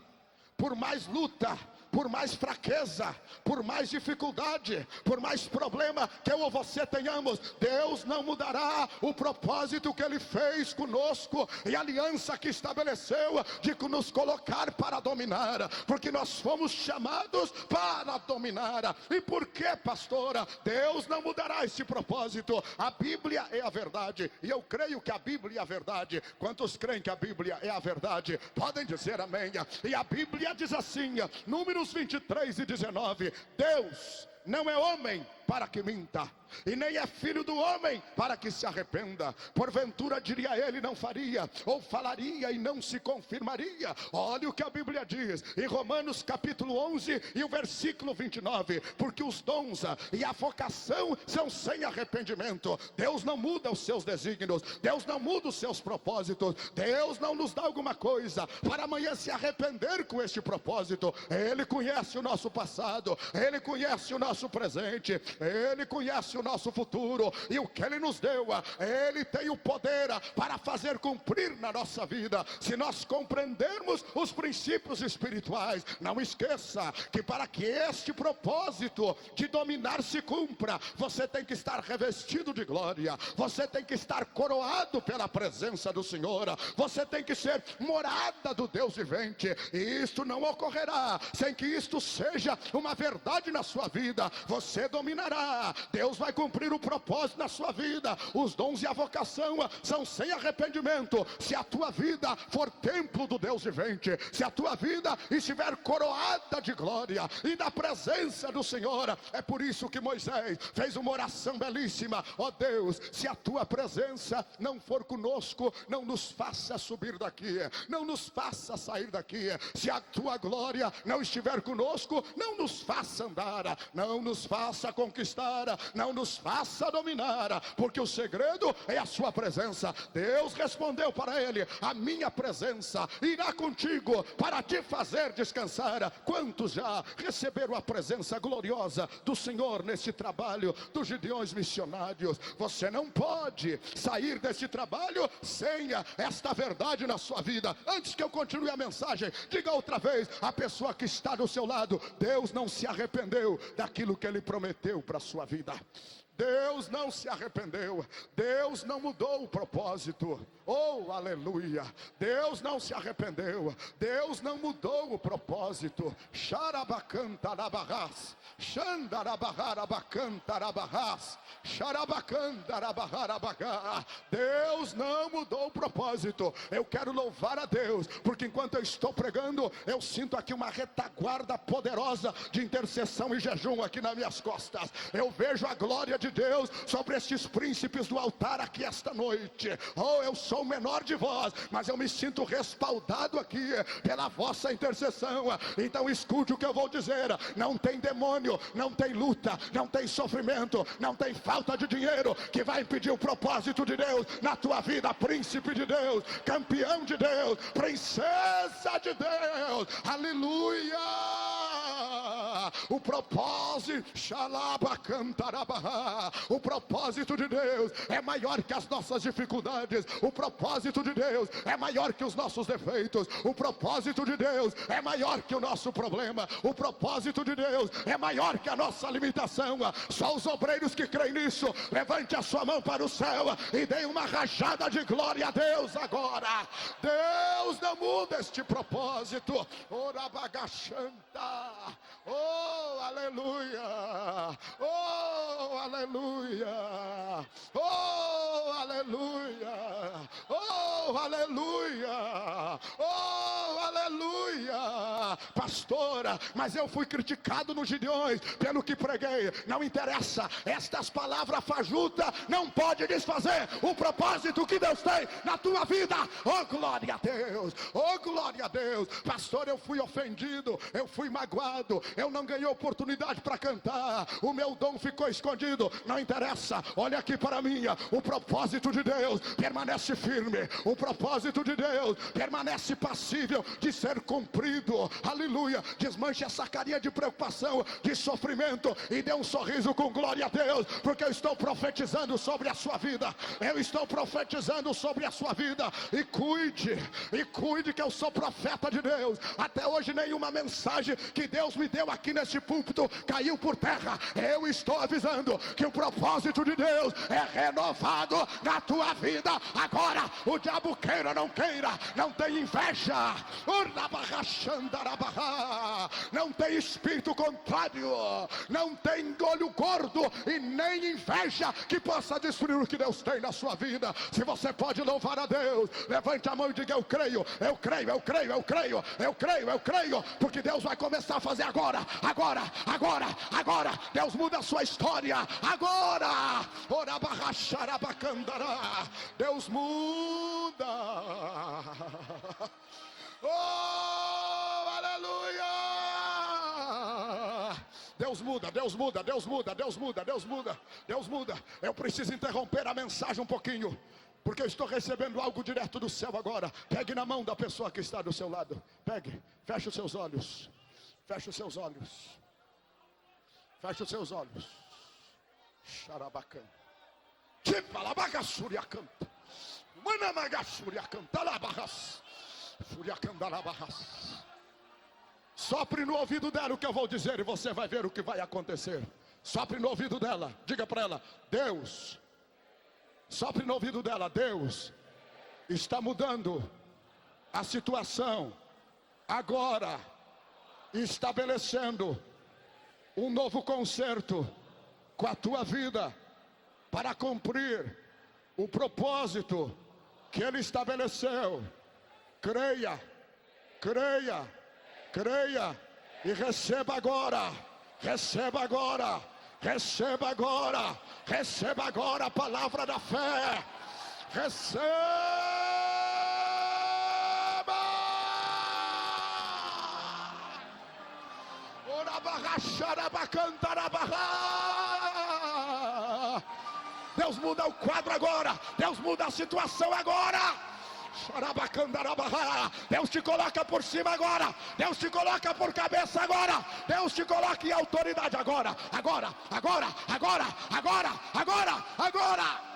Por mais luta, por mais fraqueza, por mais dificuldade, por mais problema que eu ou você tenhamos, Deus não mudará o propósito que Ele fez conosco e a aliança que estabeleceu de nos colocar para dominar, porque nós fomos chamados para dominar. E por que, pastora? Deus não mudará esse propósito. A Bíblia é a verdade, e eu creio que a Bíblia é a verdade. Quantos creem que a Bíblia é a verdade? Podem dizer amém. E a Bíblia diz assim, Números 23 e 19: Deus não é homem para que minta, e nem é filho do homem para que se arrependa. Porventura diria ele, não faria, ou falaria e não se confirmaria. Olha o que a Bíblia diz em Romanos capítulo 11 e o versículo 29: porque os dons e a vocação são sem arrependimento. Deus não muda os seus desígnios, Deus não muda os seus propósitos. Deus não nos dá alguma coisa para amanhã se arrepender com este propósito. Ele conhece o nosso passado, Ele conhece o nosso presente, Ele conhece o nosso futuro, e o que Ele nos deu, Ele tem o poder para fazer cumprir na nossa vida, se nós compreendermos os princípios espirituais. Não esqueça que para que este propósito de dominar se cumpra, você tem que estar revestido de glória, você tem que estar coroado pela presença do Senhor, você tem que ser morada do Deus vivente, e isto não ocorrerá sem que isto seja uma verdade na sua vida. Você dominará, Deus vai cumprir o propósito na sua vida. Os dons e a vocação são sem arrependimento, se a tua vida for templo do Deus vivente, se a tua vida estiver coroada de glória e na presença do Senhor. É por isso que Moisés fez uma oração belíssima: ó Deus, se a tua presença não for conosco, não nos faça subir daqui, não nos faça sair daqui. Se a tua glória não estiver conosco, não nos faça andar, não nos faça conquistar, não nos faça dominar, porque o segredo é a sua presença. Deus respondeu para ele: a minha presença irá contigo para te fazer descansar. Quantos já receberam a presença gloriosa do Senhor nesse trabalho dos Gideões missionários? Você não pode sair desse trabalho sem esta verdade na sua vida. Antes que eu continue a mensagem, diga outra vez a pessoa que está do seu lado: Deus não se arrependeu daquilo que Ele prometeu para a sua vida. Deus não se arrependeu, Deus não mudou o propósito. Oh, aleluia! Deus não se arrependeu, Deus não mudou o propósito. Xarabacantarabahás, Xandarabaharabacantarabarás, Xarabacantarabaharabagar. Deus não mudou o propósito. Eu quero louvar a Deus, porque enquanto eu estou pregando, eu sinto aqui uma retaguarda poderosa de intercessão e jejum aqui nas minhas costas. Eu vejo a glória de Deus sobre estes príncipes do altar aqui esta noite. Oh, eu sou o menor de vós, mas eu me sinto respaldado aqui pela vossa intercessão. Então escute o que eu vou dizer: não tem demônio, não tem luta, não tem sofrimento, não tem falta de dinheiro que vai impedir o propósito de Deus na tua vida, príncipe de Deus. Deus, campeão de Deus, princesa de Deus, aleluia. O propósito, o propósito de Deus é maior que as nossas dificuldades. O propósito de Deus é maior que os nossos defeitos. O propósito de Deus é maior que o nosso problema. O propósito de Deus é maior que a nossa limitação. Só os obreiros que creem nisso, levante a sua mão para o céu e dê uma rajada de glória a Deus agora. Deus não muda este propósito. Ora bagachanta. Oh, aleluia! Oh, aleluia! Oh, aleluia! Oh, aleluia! Oh, aleluia! Pastora, mas eu fui criticado nos Gideões pelo que preguei. Não interessa, estas palavras fajutas não pode desfazer o propósito que Deus tem na tua vida. Oh, glória a Deus! Oh, glória a Deus! Pastor, eu fui ofendido, eu fui magoado, eu não ganhei oportunidade para cantar, o meu dom ficou escondido. Não interessa, olha aqui para mim. O propósito de Deus permanece firme. O propósito de Deus permanece passível de ser cumprido. Aleluia. Desmanche essa carinha de preocupação, de sofrimento, e dê um sorriso com glória a Deus, porque eu estou profetizando sobre a sua vida. Eu estou profetizando sobre a sua vida. E cuide que eu sou profeta de Deus. Até hoje nenhuma mensagem que Deus me deu aqui neste púlpito caiu por terra. Eu estou avisando que o propósito de Deus é renovado na tua vida agora. O diabo queira ou não queira, não tem inveja, não tem espírito contrário, não tem olho gordo e nem inveja que possa destruir o que Deus tem na sua vida. Se você pode louvar a Deus, levante a mão e diga: eu creio, eu creio, eu creio, eu creio, eu creio, eu creio, porque Deus vai começar a fazer agora. Deus muda a sua história agora. Deus muda. Oh, aleluia. Deus muda, Deus muda, Deus muda, Deus muda, Deus muda, Deus muda. Eu preciso interromper a mensagem um pouquinho, porque eu estou recebendo algo direto do céu agora. Pegue na mão da pessoa que está do seu lado. Pegue, feche os seus olhos. Feche os seus olhos. Feche os seus olhos. Xarabacan. Tipalabagassúria canta. Manamagassúria canta labarras. Fúria canta labarras. Sopre no ouvido dela o que eu vou dizer e você vai ver o que vai acontecer. Sopre no ouvido dela. Diga para ela: Deus. Sopre no ouvido dela: Deus está mudando a situação agora, estabelecendo um novo concerto com a tua vida para cumprir o propósito que Ele estabeleceu. Creia, creia, creia e receba agora, receba agora, receba agora, receba agora a palavra da fé. Receba. Deus muda o quadro agora. Deus muda a situação agora. Deus te coloca por cima agora. Deus te coloca por cabeça agora. Deus te coloca em autoridade agora. Agora, agora, agora, agora, agora, agora.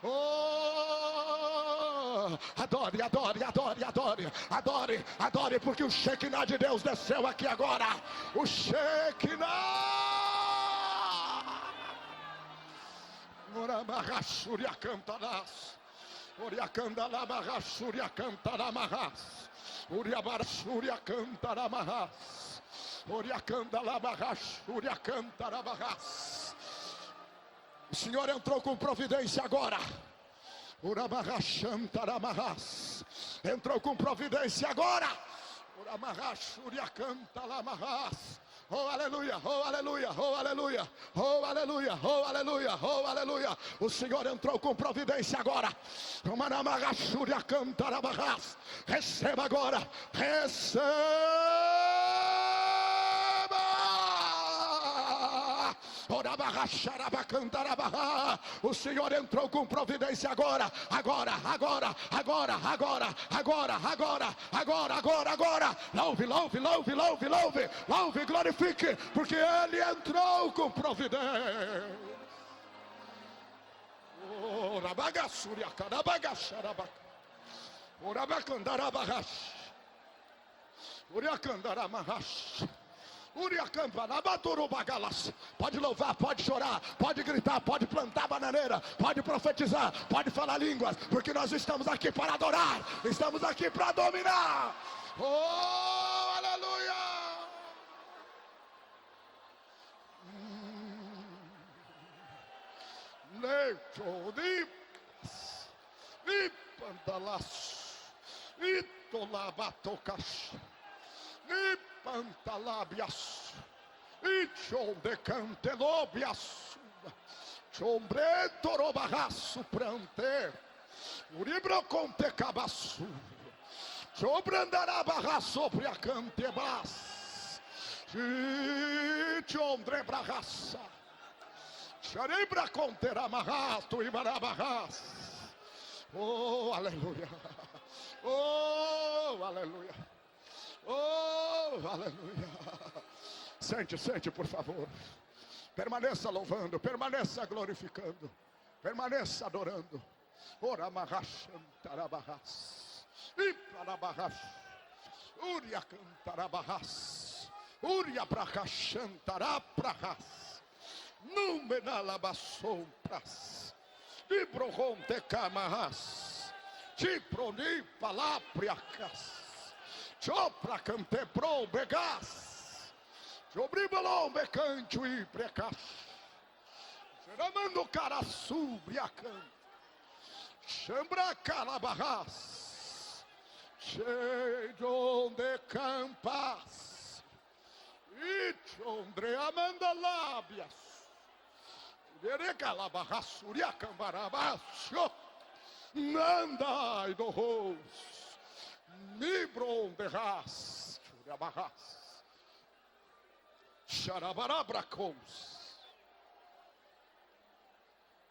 Oh, adore, adore, adore, adore, adore, adore, porque o Shekinah de Deus desceu aqui agora. O Shekinah. Orabarrassúria cantarás. Oriacandalabarrassúria cantaramahás. Oriabarrassúria cantaramahás. Oriacandalabarrassúria cantaramahás. O Senhor entrou com providência agora. Urabarrachantaramahás. Entrou com providência agora. Urabarrassúria cantaramahás. Oh aleluia, oh aleluia, oh aleluia, oh aleluia, oh aleluia, oh aleluia. O Senhor entrou com providência agora. Receba agora, receba. O Senhor entrou com providência agora. Louve, glorifique, porque Ele entrou com providência. Pode louvar, pode chorar, pode gritar, pode plantar bananeira, pode profetizar, pode falar línguas, porque nós estamos aqui para adorar, estamos aqui para dominar. Oh, aleluia! Leito de e pantalas e tolabatokas e pantalabias e chom de cantelobias chombre torobarraço prante uribro conte cabaço chobrandarabarra sobre a cantebas e chombre bragaça xarebra contera marrato e barabarras. Oh, aleluia. Oh, aleluia. Oh, aleluia. Sente, por favor. Permaneça louvando, permaneça glorificando, permaneça adorando. Ora marrachantarabahas. E parabarras. Uria cantarabahas. Uria bracachantarabahas. Numenalabasompras. Librohonte camarras. Chiproni palapriacas. Chopra cantebro begas. Chobribalom becanto e precas. Cheramando caraçu briacan. Chambra calabarras. Cheio de campas. E chondre amanda lábias. Verecalabarrassuria cambarabacho. Nandai do ros. Nibron de ras. Churabarras. Xarabarabracos.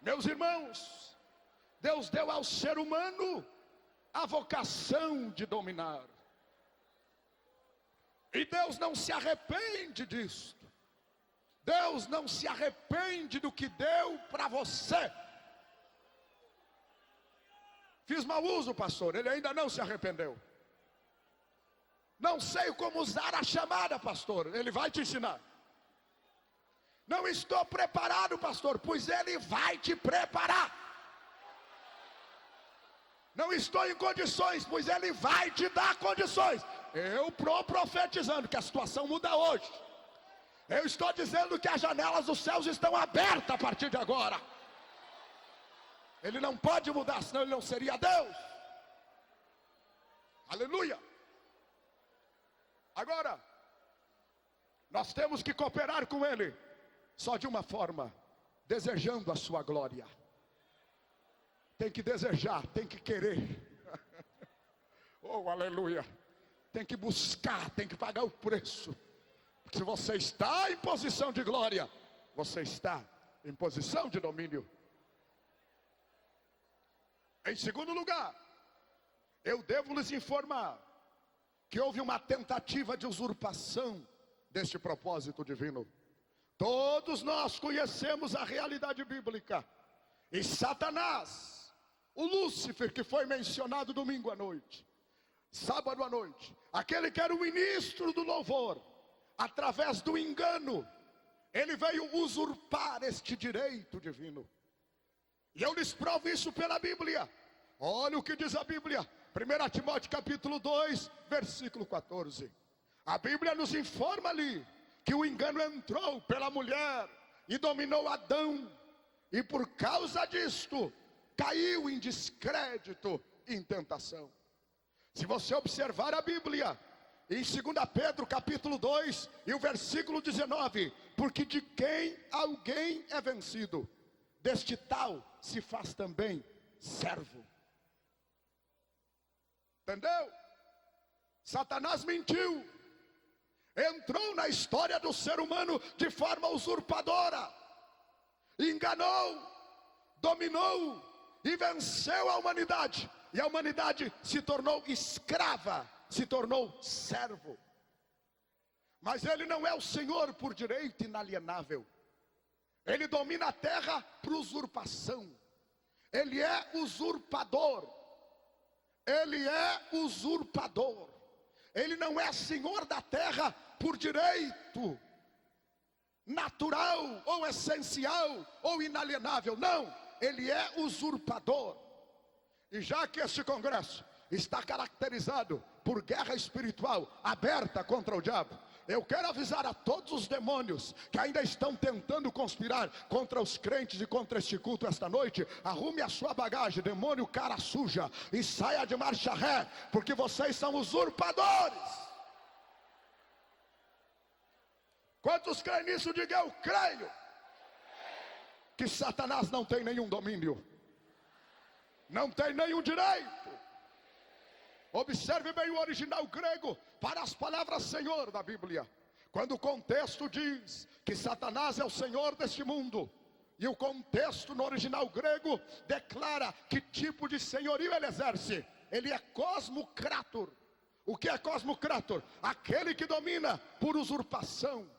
Meus irmãos, Deus deu ao ser humano a vocação de dominar. E Deus não se arrepende disso. Deus não se arrepende do que deu para você. Fiz mau uso, pastor. Ele ainda não se arrependeu. Não sei como usar a chamada, pastor. Ele vai te ensinar. Não estou preparado, pastor, pois Ele vai te preparar. Não estou em condições, pois Ele vai te dar condições. Eu profetizando que a situação muda hoje. Eu estou dizendo que as janelas dos céus estão abertas a partir de agora. Ele não pode mudar, senão ele não seria Deus. Aleluia. Agora, nós temos que cooperar com Ele, só de uma forma, desejando a sua glória. Tem que desejar, tem que querer. Oh, aleluia. Tem que buscar, tem que pagar o preço. Se você está em posição de glória, você está em posição de domínio. Em segundo lugar, eu devo lhes informar que houve uma tentativa de usurpação deste propósito divino. Todos nós conhecemos a realidade bíblica. E Satanás, o Lúcifer que foi mencionado domingo à noite, sábado à noite, aquele que era o ministro do louvor, através do engano, ele veio usurpar este direito divino. E eu lhes provo isso pela Bíblia. Olha o que diz a Bíblia. 1 Timóteo capítulo 2, versículo 14. A Bíblia nos informa ali que o engano entrou pela mulher e dominou Adão. E por causa disto, caiu em descrédito e em tentação. Se você observar a Bíblia, em 2 Pedro capítulo 2 e o versículo 19, porque de quem alguém é vencido, deste tal se faz também servo. Entendeu? Satanás mentiu, entrou na história do ser humano de forma usurpadora, enganou, dominou e venceu a humanidade. E a humanidade se tornou escrava, se tornou servo. Mas ele não é o Senhor por direito inalienável. Ele domina a terra por usurpação. Ele é usurpador. Ele é usurpador. Ele não é Senhor da terra por direito natural, ou essencial, ou inalienável. Não, ele é usurpador. E já que este congresso está caracterizado por guerra espiritual aberta contra o diabo, eu quero avisar a todos os demônios que ainda estão tentando conspirar contra os crentes e contra este culto esta noite: arrume a sua bagagem, demônio cara suja, e saia de marcha ré, porque vocês são usurpadores. Quantos creem nisso? Diga: eu creio que Satanás não tem nenhum domínio, não tem nenhum direito. Observe bem o original grego para as palavras Senhor da Bíblia. Quando o contexto diz que Satanás é o Senhor deste mundo, e o contexto no original grego declara que tipo de senhorio ele exerce. Ele é cosmocrator. O que é cosmocrator? Aquele que domina por usurpação,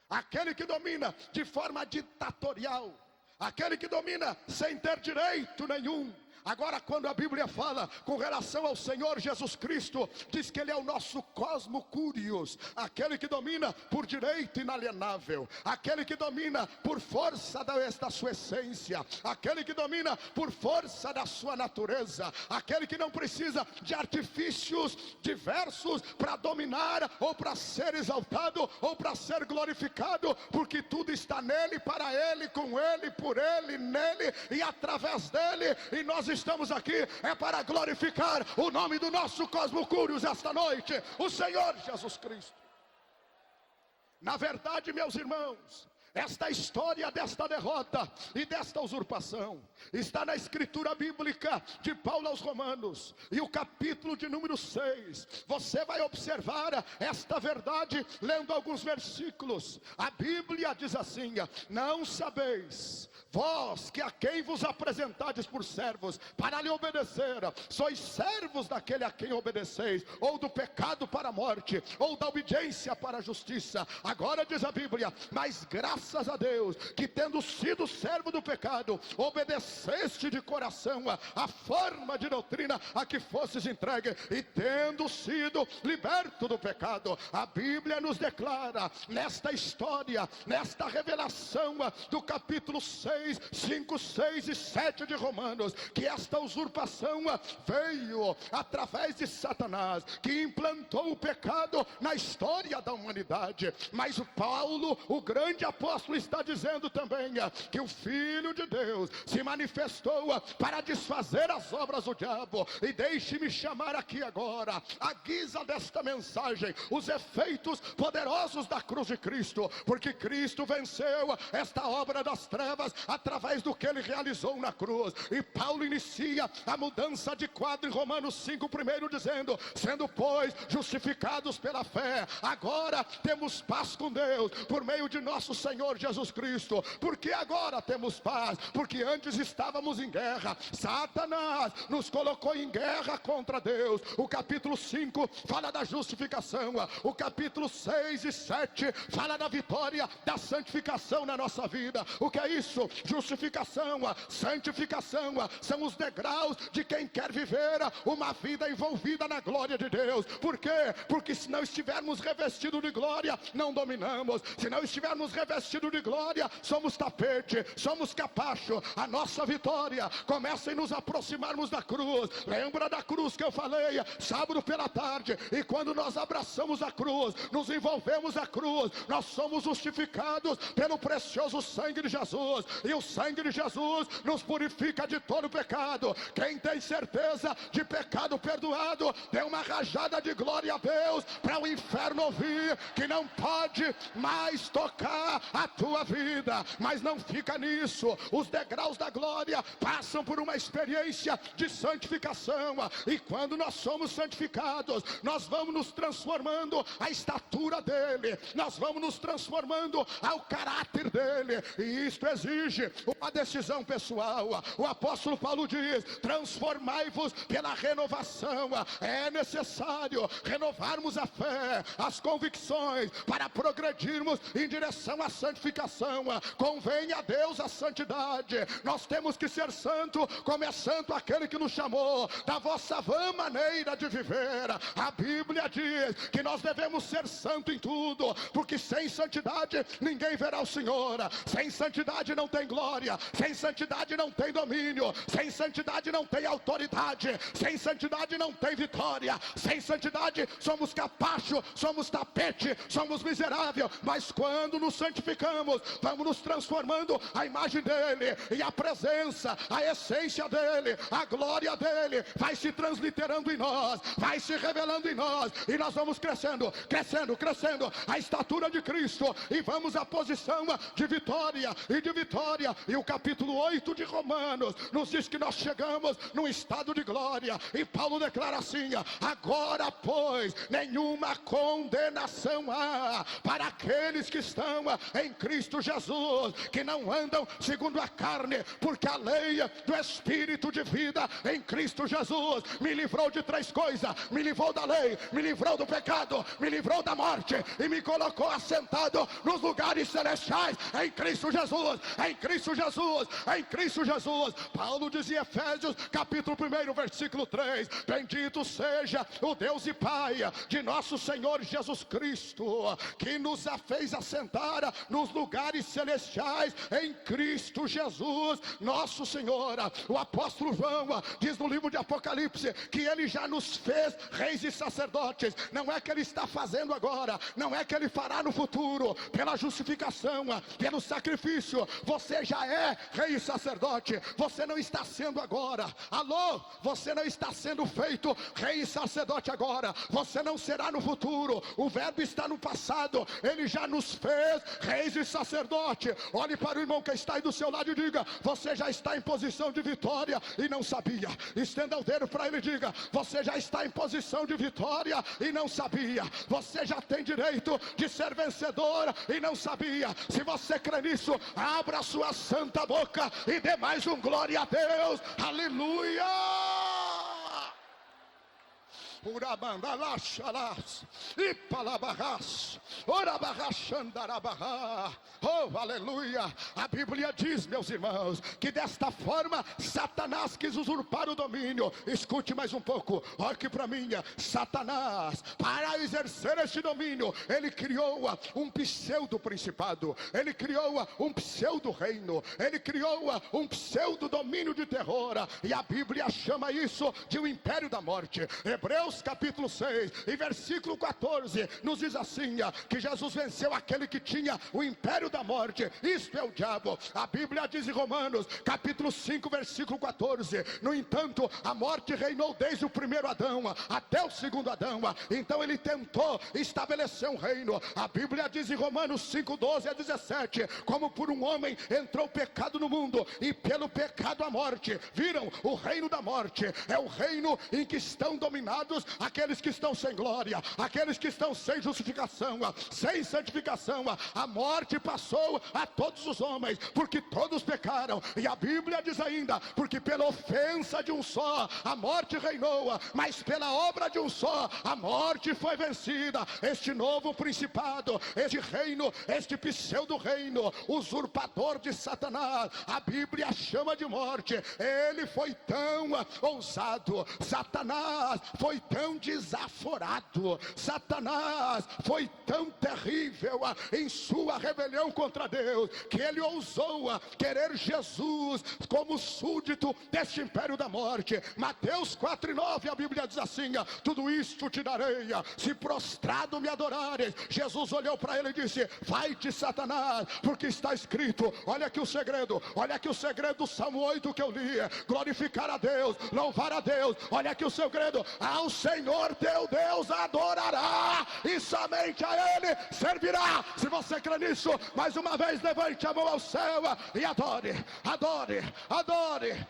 aquele que domina de forma ditatorial, aquele que domina sem ter direito nenhum. Agora, quando a Bíblia fala com relação ao Senhor Jesus Cristo, diz que Ele é o nosso cosmo curios, aquele que domina por direito inalienável, aquele que domina por força da sua essência, aquele que domina por força da sua natureza, aquele que não precisa de artifícios diversos para dominar, ou para ser exaltado, ou para ser glorificado, porque tudo está nele, para ele, com ele, por ele, nele e através dele. E nós estamos aqui para glorificar o nome do nosso Cosmo Curios esta noite, o Senhor Jesus Cristo. Na verdade, meus irmãos, esta história desta derrota e desta usurpação está na escritura bíblica de Paulo aos Romanos, e o capítulo de número 6. Você vai observar esta verdade lendo alguns versículos. A Bíblia diz assim: não sabeis vós que a quem vos apresentades por servos para lhe obedecer, sois servos daquele a quem obedeceis, ou do pecado para a morte, ou da obediência para a justiça. Agora diz a Bíblia: mas graças a Deus, que tendo sido servo do pecado, obedeceste de coração a forma de doutrina a que fosses entregue, e tendo sido liberto do pecado. A Bíblia nos declara nesta história, nesta revelação do capítulo 6, 5, 6 e 7 de Romanos, que esta usurpação veio através de Satanás, que implantou o pecado na história da humanidade. Mas o Paulo, o grande apóstolo, está dizendo também que o Filho de Deus se manifestou para desfazer as obras do diabo. E deixe-me chamar aqui agora, à guisa desta mensagem, os efeitos poderosos da cruz de Cristo, porque Cristo venceu esta obra das trevas através do que ele realizou na cruz. E Paulo inicia a mudança de quadro em Romanos 5, primeiro dizendo: sendo pois justificados pela fé, agora temos paz com Deus por meio de nosso Senhor Jesus Cristo. Porque agora temos paz? Porque antes estávamos em guerra. Satanás nos colocou em guerra contra Deus. O capítulo 5 fala da justificação, o capítulo 6 e 7 fala da vitória da santificação na nossa vida. O que é isso? Justificação, santificação são os degraus de quem quer viver uma vida envolvida na glória de Deus. Por quê? Porque se não estivermos revestidos de glória, não dominamos. Se não estivermos revestidos de glória, somos tapete, somos capacho. A nossa vitória começa em nos aproximarmos da cruz. Lembra da cruz que eu falei sábado pela tarde? E quando nós abraçamos a cruz, nos envolvemos a cruz, nós somos justificados pelo precioso sangue de Jesus. E o sangue de Jesus nos purifica de todo pecado. Quem tem certeza de pecado perdoado, dê uma rajada de glória a Deus para o inferno ouvir que não pode mais tocar a tua vida. Mas não fica nisso. Os degraus da glória passam por uma experiência de santificação. E quando nós somos santificados, nós vamos nos transformando à estatura dele, nós vamos nos transformando ao caráter dele. E isto exige uma decisão pessoal. O apóstolo Paulo diz: transformai-vos pela renovação. É necessário renovarmos a fé, as convicções, para progredirmos em direção à santificação. Convém a Deus a santidade. Nós temos que ser santo, como é santo aquele que nos chamou da vossa vã maneira de viver. A Bíblia diz que nós devemos ser santo em tudo, porque sem santidade ninguém verá o Senhor. Sem santidade não tem glória, sem santidade não tem domínio, sem santidade não tem autoridade, sem santidade não tem vitória. Sem santidade somos capacho, somos tapete, somos miserável. Mas quando nos santificamos, vamos nos transformando à imagem dele, e a presença, a essência dele, a glória dele vai se transliterando em nós, vai se revelando em nós, e nós vamos crescendo, crescendo, crescendo a estatura de Cristo, e vamos à posição de vitória e de vitória. E o capítulo 8 de Romanos nos diz que nós chegamos num estado de glória, e Paulo declara assim: agora pois nenhuma condenação há para aqueles que estão em Cristo Jesus, que não andam segundo a carne, porque a lei do Espírito de vida em Cristo Jesus me livrou de três coisas: me livrou da lei, me livrou do pecado, me livrou da morte, e me colocou assentado nos lugares celestiais em Cristo Jesus, em Cristo Jesus, em Cristo Jesus. Paulo diz em Efésios capítulo 1 versículo 3: bendito seja o Deus e Pai de nosso Senhor Jesus Cristo, que nos fez assentar nos lugares celestiais em Cristo Jesus nosso Senhor. O apóstolo João diz no livro de Apocalipse que ele já nos fez reis e sacerdotes. Não é que ele está fazendo agora, não é que ele fará no futuro. Pela justificação, pelo sacrifício, você já é rei e sacerdote. Você não está sendo agora. Alô, você não está sendo feito rei e sacerdote agora. Você não será no futuro. O verbo está no passado. Ele já nos fez reis e sacerdote. Olhe para o irmão que está aí do seu lado e diga: você já está em posição de vitória e não sabia. Estenda o dedo para ele e diga: você já está em posição de vitória e não sabia. Você já tem direito de ser vencedor e não sabia. Se você crê nisso, abra a sua santa boca e dê mais um glória a Deus. Aleluia! Urabandalashalas, Ipalabarras, Orabarrachandarabarra. Oh, aleluia! A Bíblia diz, meus irmãos, que desta forma Satanás quis usurpar o domínio. Escute mais um pouco, olha aqui para mim. Satanás, para exercer este domínio, ele criou um pseudo-principado, ele criou um pseudo-reino, ele criou um pseudo-domínio de terror. E a Bíblia chama isso de o império da morte. Hebreus capítulo 6 e versículo 14 nos diz assim: que Jesus venceu aquele que tinha o império da morte, isto é o diabo. A Bíblia diz em Romanos capítulo 5 versículo 14: no entanto a morte reinou desde o primeiro Adão até o segundo Adão, então ele tentou estabelecer um reino. A Bíblia diz em Romanos 5, 12 a 17: como por um homem entrou o pecado no mundo, e pelo pecado a morte. Viram? O reino da morte é o reino em que estão dominados aqueles que estão sem glória, aqueles que estão sem justificação, sem santificação. A morte passou a todos os homens, porque todos pecaram. E a Bíblia diz ainda: porque pela ofensa de um só a morte reinou, mas pela obra de um só a morte foi vencida. Este novo principado, este reino, este pseudo-reino, usurpador de Satanás, a Bíblia chama de morte. Ele foi tão ousado, Satanás foi tão desaforado, Satanás foi tão terrível em sua rebelião contra Deus, que ele ousou querer Jesus como súdito deste império da morte. Mateus 4:9, a Bíblia diz assim: tudo isto te darei, se prostrado me adorares. Jesus olhou para ele e disse: vai-te, Satanás, porque está escrito. Olha aqui o segredo, olha aqui o segredo do Salmo 8 que eu li: glorificar a Deus, louvar a Deus. Olha aqui o segredo: ao Senhor teu Deus adorará, e somente a Ele servirá. Se você crê nisso, mais uma vez levante a mão ao céu e adore, adore, adore.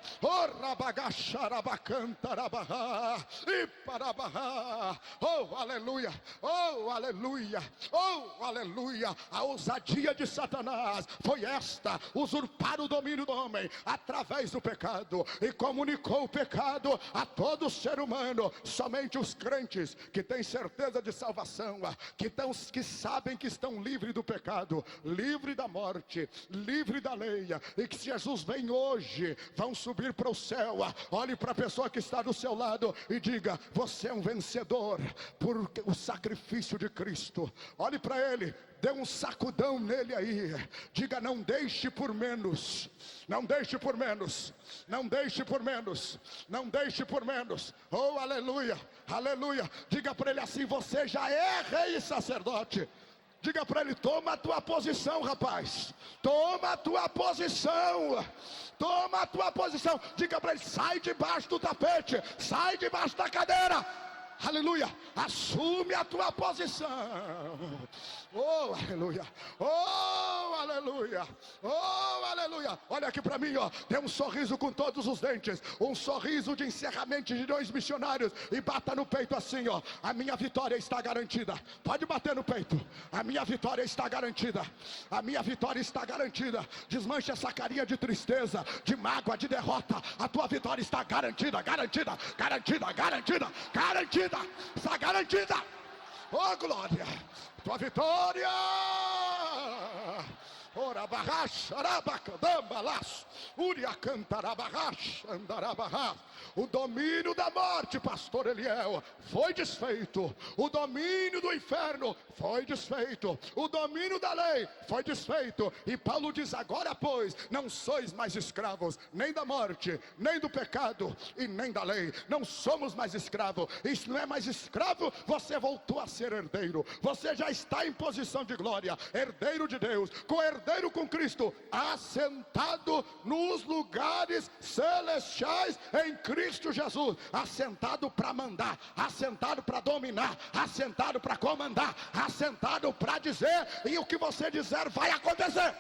Oh, aleluia, oh, aleluia, oh, aleluia. A ousadia de Satanás foi esta: usurpar o domínio do homem através do pecado, e comunicou o pecado a todo ser humano. Somente os crentes que têm certeza de salvação, que sabem que estão livres do pecado, livre da morte, livre da lei, e que se Jesus vem hoje, vão subir para o céu. Olhe para a pessoa que está do seu lado e diga: você é um vencedor por o sacrifício de Cristo. Olhe para ele, dê um sacudão nele aí, diga: não deixe por menos, não deixe por menos, não deixe por menos, não deixe por menos. Oh, aleluia, aleluia. Diga para ele assim: você já é rei e sacerdote. Diga para ele: toma a tua posição, rapaz, toma a tua posição, toma a tua posição. Diga para ele: sai debaixo do tapete, sai debaixo da cadeira. Aleluia, assume a tua posição. Oh, aleluia, oh, aleluia, oh, aleluia. Olha aqui para mim, ó, dê um sorriso com todos os dentes, um sorriso de encerramento de 2 missionários, e bata no peito assim, ó: a minha vitória está garantida. Pode bater no peito: a minha vitória está garantida, a minha vitória está garantida. Desmanche essa carinha de tristeza, de mágoa, de derrota. A tua vitória está garantida, garantida, garantida, garantida, garantida, está garantida. Oh, glória, tua vitória. Ora barracha, arabacadambalaço, uria cantarabarracha, andarabarra. O domínio da morte, pastor Eliel, foi desfeito. O domínio do inferno foi desfeito. O domínio da lei foi desfeito. E Paulo diz: agora pois, não sois mais escravos, nem da morte, nem do pecado, e nem da lei. Não somos mais escravos. Isso não é mais escravo, você voltou a ser herdeiro. Você já está em posição de glória, herdeiro de Deus, co-herdeiro com Cristo, assentado nos lugares celestiais em Cristo Jesus, assentado para mandar, assentado para dominar, assentado para comandar, assentado para dizer, e o que você dizer vai acontecer.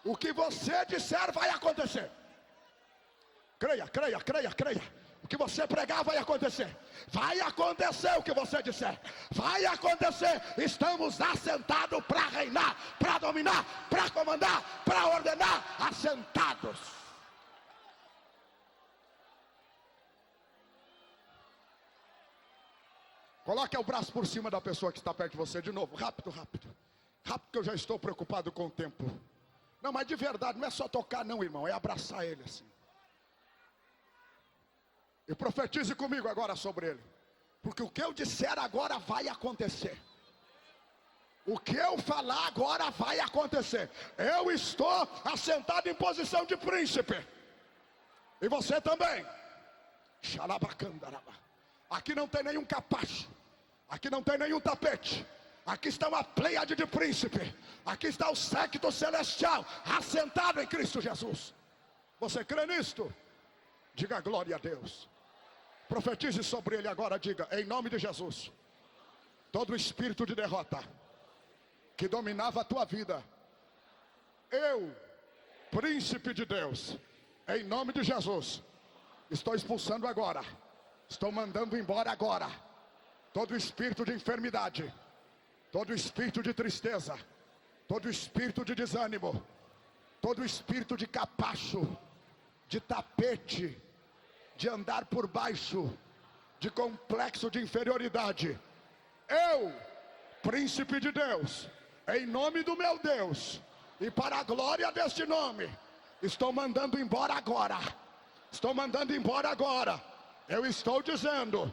O que você disser vai acontecer. Creia, creia, creia, creia. O que você pregar vai acontecer. Vai acontecer o que você disser. Vai acontecer. Estamos assentados para reinar, para dominar, para comandar, para ordenar. Assentados. Coloque o braço por cima da pessoa que está perto de você de novo. Rápido, rápido. Rápido, que eu já estou preocupado com o tempo. Não, mas de verdade, não é só tocar não, irmão. É abraçar ele assim. E profetize comigo agora sobre ele. Porque o que eu disser agora vai acontecer. O que eu falar agora vai acontecer. Eu estou assentado em posição de príncipe. E você também. Aqui não tem nenhum capacho. Aqui não tem nenhum tapete. Aqui está uma pleiade de príncipe. Aqui está o séquito celestial assentado em Cristo Jesus. Você crê nisto? Diga glória a Deus. Profetize sobre ele agora, diga: em nome de Jesus, todo espírito de derrota que dominava a tua vida, eu, príncipe de Deus, em nome de Jesus, estou expulsando agora, estou mandando embora agora, todo espírito de enfermidade, todo espírito de tristeza, todo espírito de desânimo, todo espírito de capacho, de tapete, de andar por baixo, de complexo de inferioridade. Eu, príncipe de Deus, em nome do meu Deus, e para a glória deste nome, estou mandando embora agora. Estou mandando embora agora. Eu estou dizendo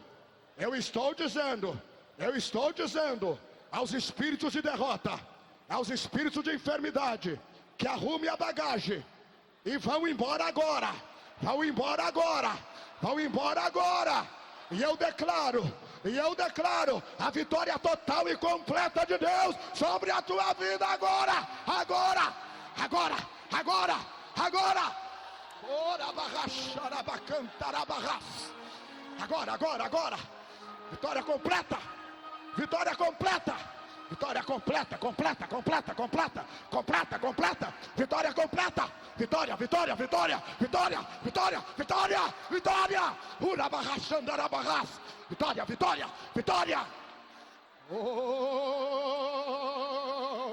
aos espíritos de derrota, aos espíritos de enfermidade, que arrume a bagagem e vão embora agora. Vão embora agora. Vão embora agora. E eu declaro a vitória total e completa de Deus sobre a tua vida agora. Agora. Agora. Agora. Agora. Agora. Vitória completa. Vitória completa. Vitória completa. Vitória completa. Vitória. Vitória. Oh,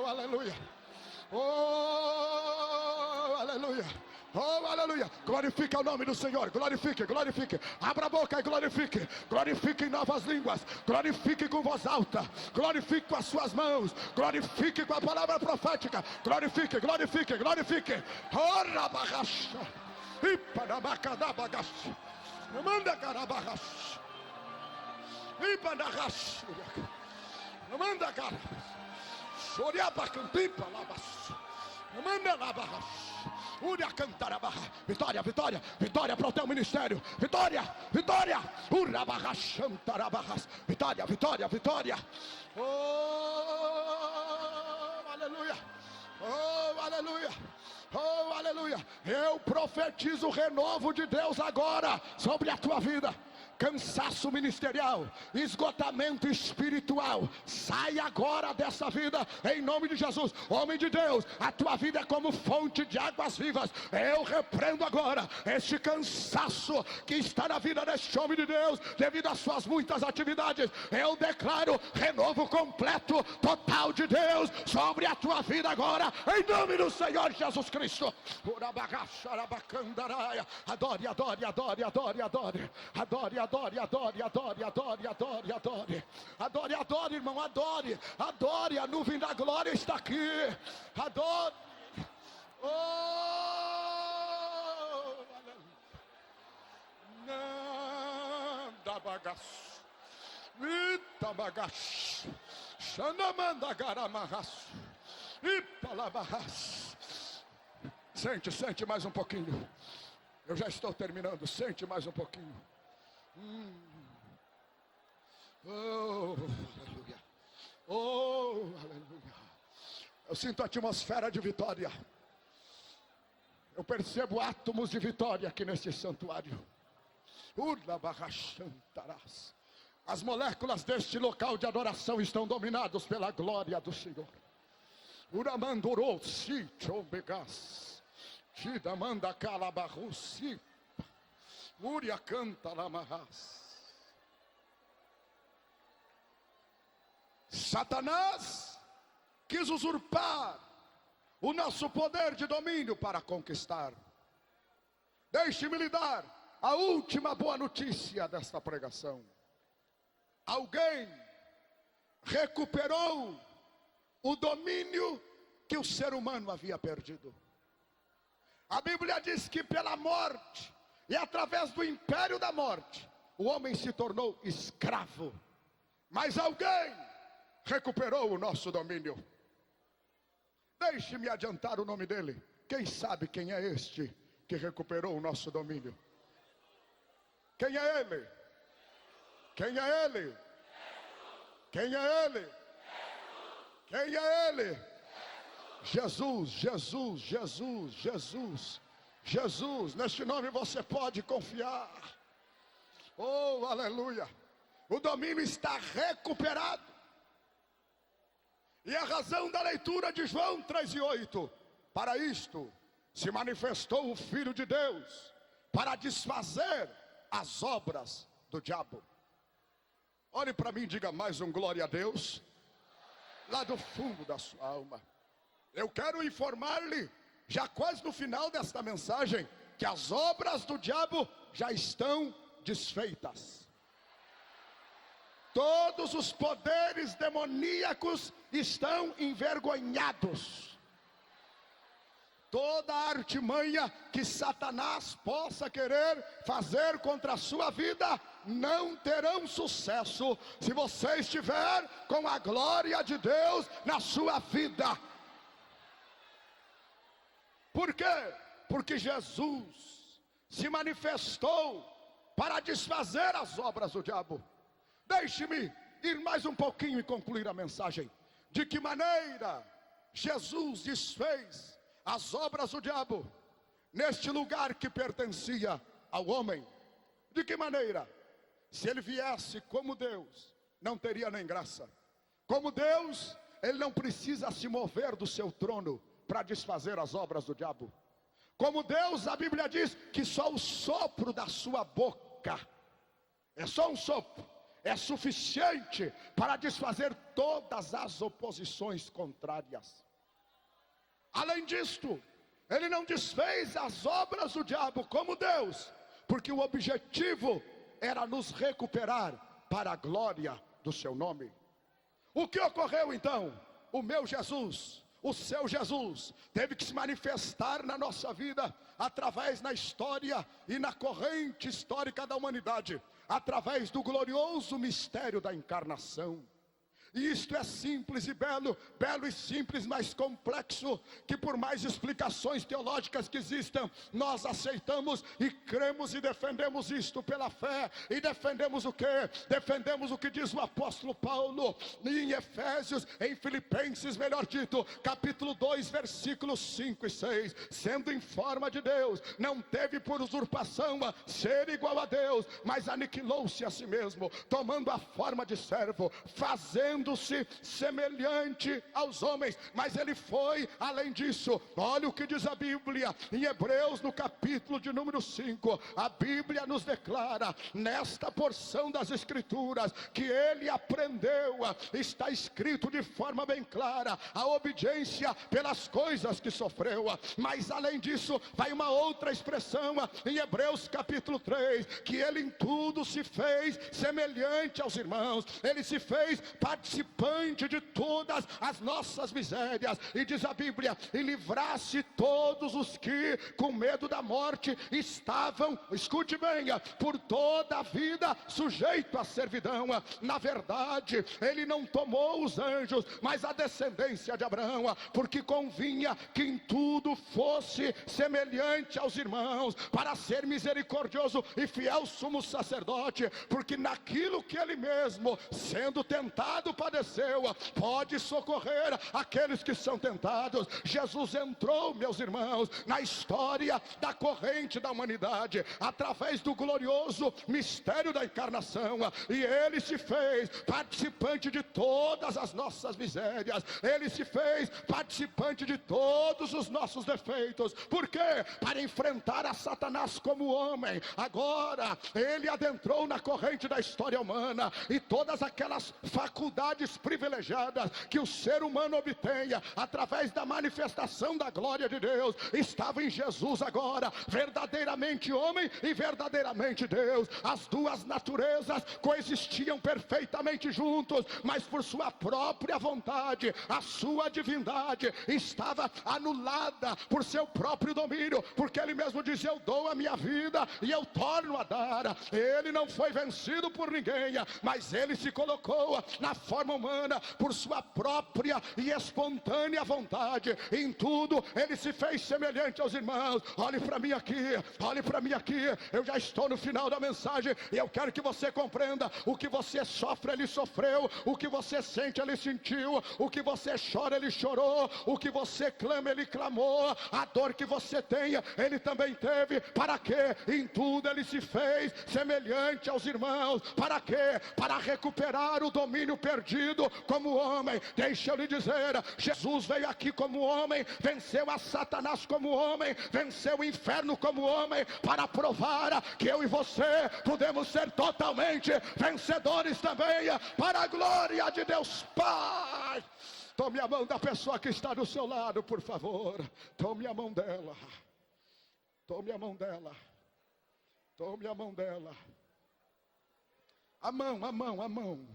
aleluia. Oh, aleluia. Oh, aleluia. Glorifique o nome do Senhor. Glorifique. Abra a boca e glorifique. Glorifique em novas línguas. Glorifique com voz alta. Glorifique com as suas mãos. Glorifique com a palavra profética. Glorifique. Ora bagacha. Ipanabacadabagacha. Manda carabacha. Ipanagacha. Manda cara. Soriabacantipa labas. Manda labacha. Vitória para o teu ministério. Vitória. Vitória. Oh, aleluia. Eu profetizo o renovo de Deus agora sobre a tua vida. Cansaço ministerial, esgotamento espiritual, sai agora dessa vida, em nome de Jesus. Homem de Deus, a tua vida é como fonte de águas vivas. Eu repreendo agora este cansaço que está na vida deste homem de Deus, devido às suas muitas atividades. Eu declaro renovo completo, total de Deus sobre a tua vida agora, em nome do Senhor Jesus Cristo. Adore, irmão, adore. A nuvem da glória está aqui. Adore. Oh, nanda bagaço. Ita bagaço. Xanamanda garamahas. Ipalabahas. Sente mais um pouquinho. Eu já estou terminando. Sente mais um pouquinho. Oh, aleluia. Eu sinto a atmosfera de vitória. Eu percebo átomos de vitória aqui neste santuário. As moléculas deste local de adoração estão dominadas pela glória do Senhor. Uramandorossi chombegas. Tidamanda calabarrosi. Uria canta lamarras. Satanás quis usurpar o nosso poder de domínio para conquistar. Deixe-me lhe dar a última boa notícia desta pregação. Alguém recuperou o domínio que o ser humano havia perdido. A Bíblia diz que pela morte e através do império da morte, o homem se tornou escravo. Mas alguém recuperou o nosso domínio. Deixe-me adiantar o nome dele. Quem sabe quem é este que recuperou o nosso domínio? Quem é ele? Quem é ele? Quem é ele? Quem é ele? Jesus, neste nome você pode confiar. Oh, aleluia. O domínio está recuperado. E a razão da leitura de João 3:8. Para isto se manifestou o Filho de Deus, para desfazer as obras do diabo. Olhe para mim e diga mais um glória a Deus. Lá do fundo da sua alma. Eu quero informar-lhe, já quase no final desta mensagem, que as obras do diabo já estão desfeitas. Todos os poderes demoníacos estão envergonhados. Toda a artimanha que Satanás possa querer fazer contra a sua vida não terão sucesso se você estiver com a glória de Deus na sua vida. Por quê? Porque Jesus se manifestou para desfazer as obras do diabo. Deixe-me ir mais um pouquinho e concluir a mensagem. De que maneira Jesus desfez as obras do diabo? neste lugar que pertencia ao homem. De que maneira? Se ele viesse como Deus, não teria nem graça. Como Deus, ele não precisa se mover do seu trono para desfazer as obras do diabo. Como Deus, a Bíblia diz que só o sopro da sua boca, é só um sopro, é suficiente para desfazer todas as oposições contrárias. Além disto, ele não desfez as obras do diabo como Deus, porque o objetivo era nos recuperar para a glória do seu nome. O que ocorreu então? O meu Jesus, o seu Jesus, teve que se manifestar na nossa vida, através da história e na corrente histórica da humanidade, através do glorioso mistério da encarnação. E isto é simples e belo, belo e simples, mas complexo, que por mais explicações teológicas que existam, nós aceitamos e cremos e defendemos isto pela fé. E defendemos o quê? Defendemos o que diz o apóstolo Paulo em Efésios, em Filipenses, melhor dito, capítulo 2, versículos 5 e 6. Sendo em forma de Deus, não teve por usurpação ser igual a Deus, mas aniquilou-se a si mesmo, tomando a forma de servo, fazendo-se semelhante aos homens. Mas ele foi além disso. Olha o que diz a Bíblia em Hebreus, no capítulo de número 5. A Bíblia nos declara nesta porção das Escrituras que ele aprendeu, está escrito de forma bem clara, a obediência pelas coisas que sofreu. Mas além disso, vai uma outra expressão em Hebreus capítulo 3, que ele em tudo se fez semelhante aos irmãos. Ele se fez participante de todas as nossas misérias. E diz a Bíblia, e livrasse todos os que com medo da morte estavam, escute bem, por toda a vida sujeito à servidão. Na verdade, ele não tomou os anjos, mas a descendência de Abraão, porque convinha que em tudo fosse semelhante aos irmãos, para ser misericordioso e fiel sumo sacerdote, porque naquilo que ele mesmo, sendo tentado, padeceu, pode socorrer aqueles que são tentados. Jesus entrou, meus irmãos, na história da corrente da humanidade, através do glorioso mistério da encarnação, e ele se fez participante de todas as nossas misérias. Ele se fez participante de todos os nossos defeitos. Por quê? Para enfrentar a Satanás como homem. Agora ele adentrou na corrente da história humana, e todas aquelas faculdades privilegiadas que o ser humano obtenha através da manifestação da glória de Deus, estava em Jesus agora, verdadeiramente homem e verdadeiramente Deus. As duas naturezas coexistiam perfeitamente juntos, mas por sua própria vontade, a sua divindade estava anulada por seu próprio domínio, porque ele mesmo diz, eu dou a minha vida e eu torno a dar. Ele não foi vencido por ninguém, mas ele se colocou na forma humana por sua própria e espontânea vontade. Em tudo ele se fez semelhante aos irmãos. Olhe para mim aqui, olhe para mim aqui. Eu já estou no final da mensagem e eu quero que você compreenda: o que você sofre, ele sofreu; o que você sente, ele sentiu; o que você chora, ele chorou; o que você clama, ele clamou; a dor que você tenha, ele também teve. Para quê? Em tudo ele se fez semelhante aos irmãos. Para quê? Para recuperar o domínio perdido como homem. Deixa eu lhe dizer, Jesus veio aqui como homem, venceu a Satanás como homem, venceu o inferno como homem, para provar que eu e você podemos ser totalmente vencedores também, para a glória de Deus Pai. Tome a mão da pessoa que está do seu lado, por favor. Tome a mão dela. Tome a mão dela. Tome a mão dela. A mão, a mão, a mão.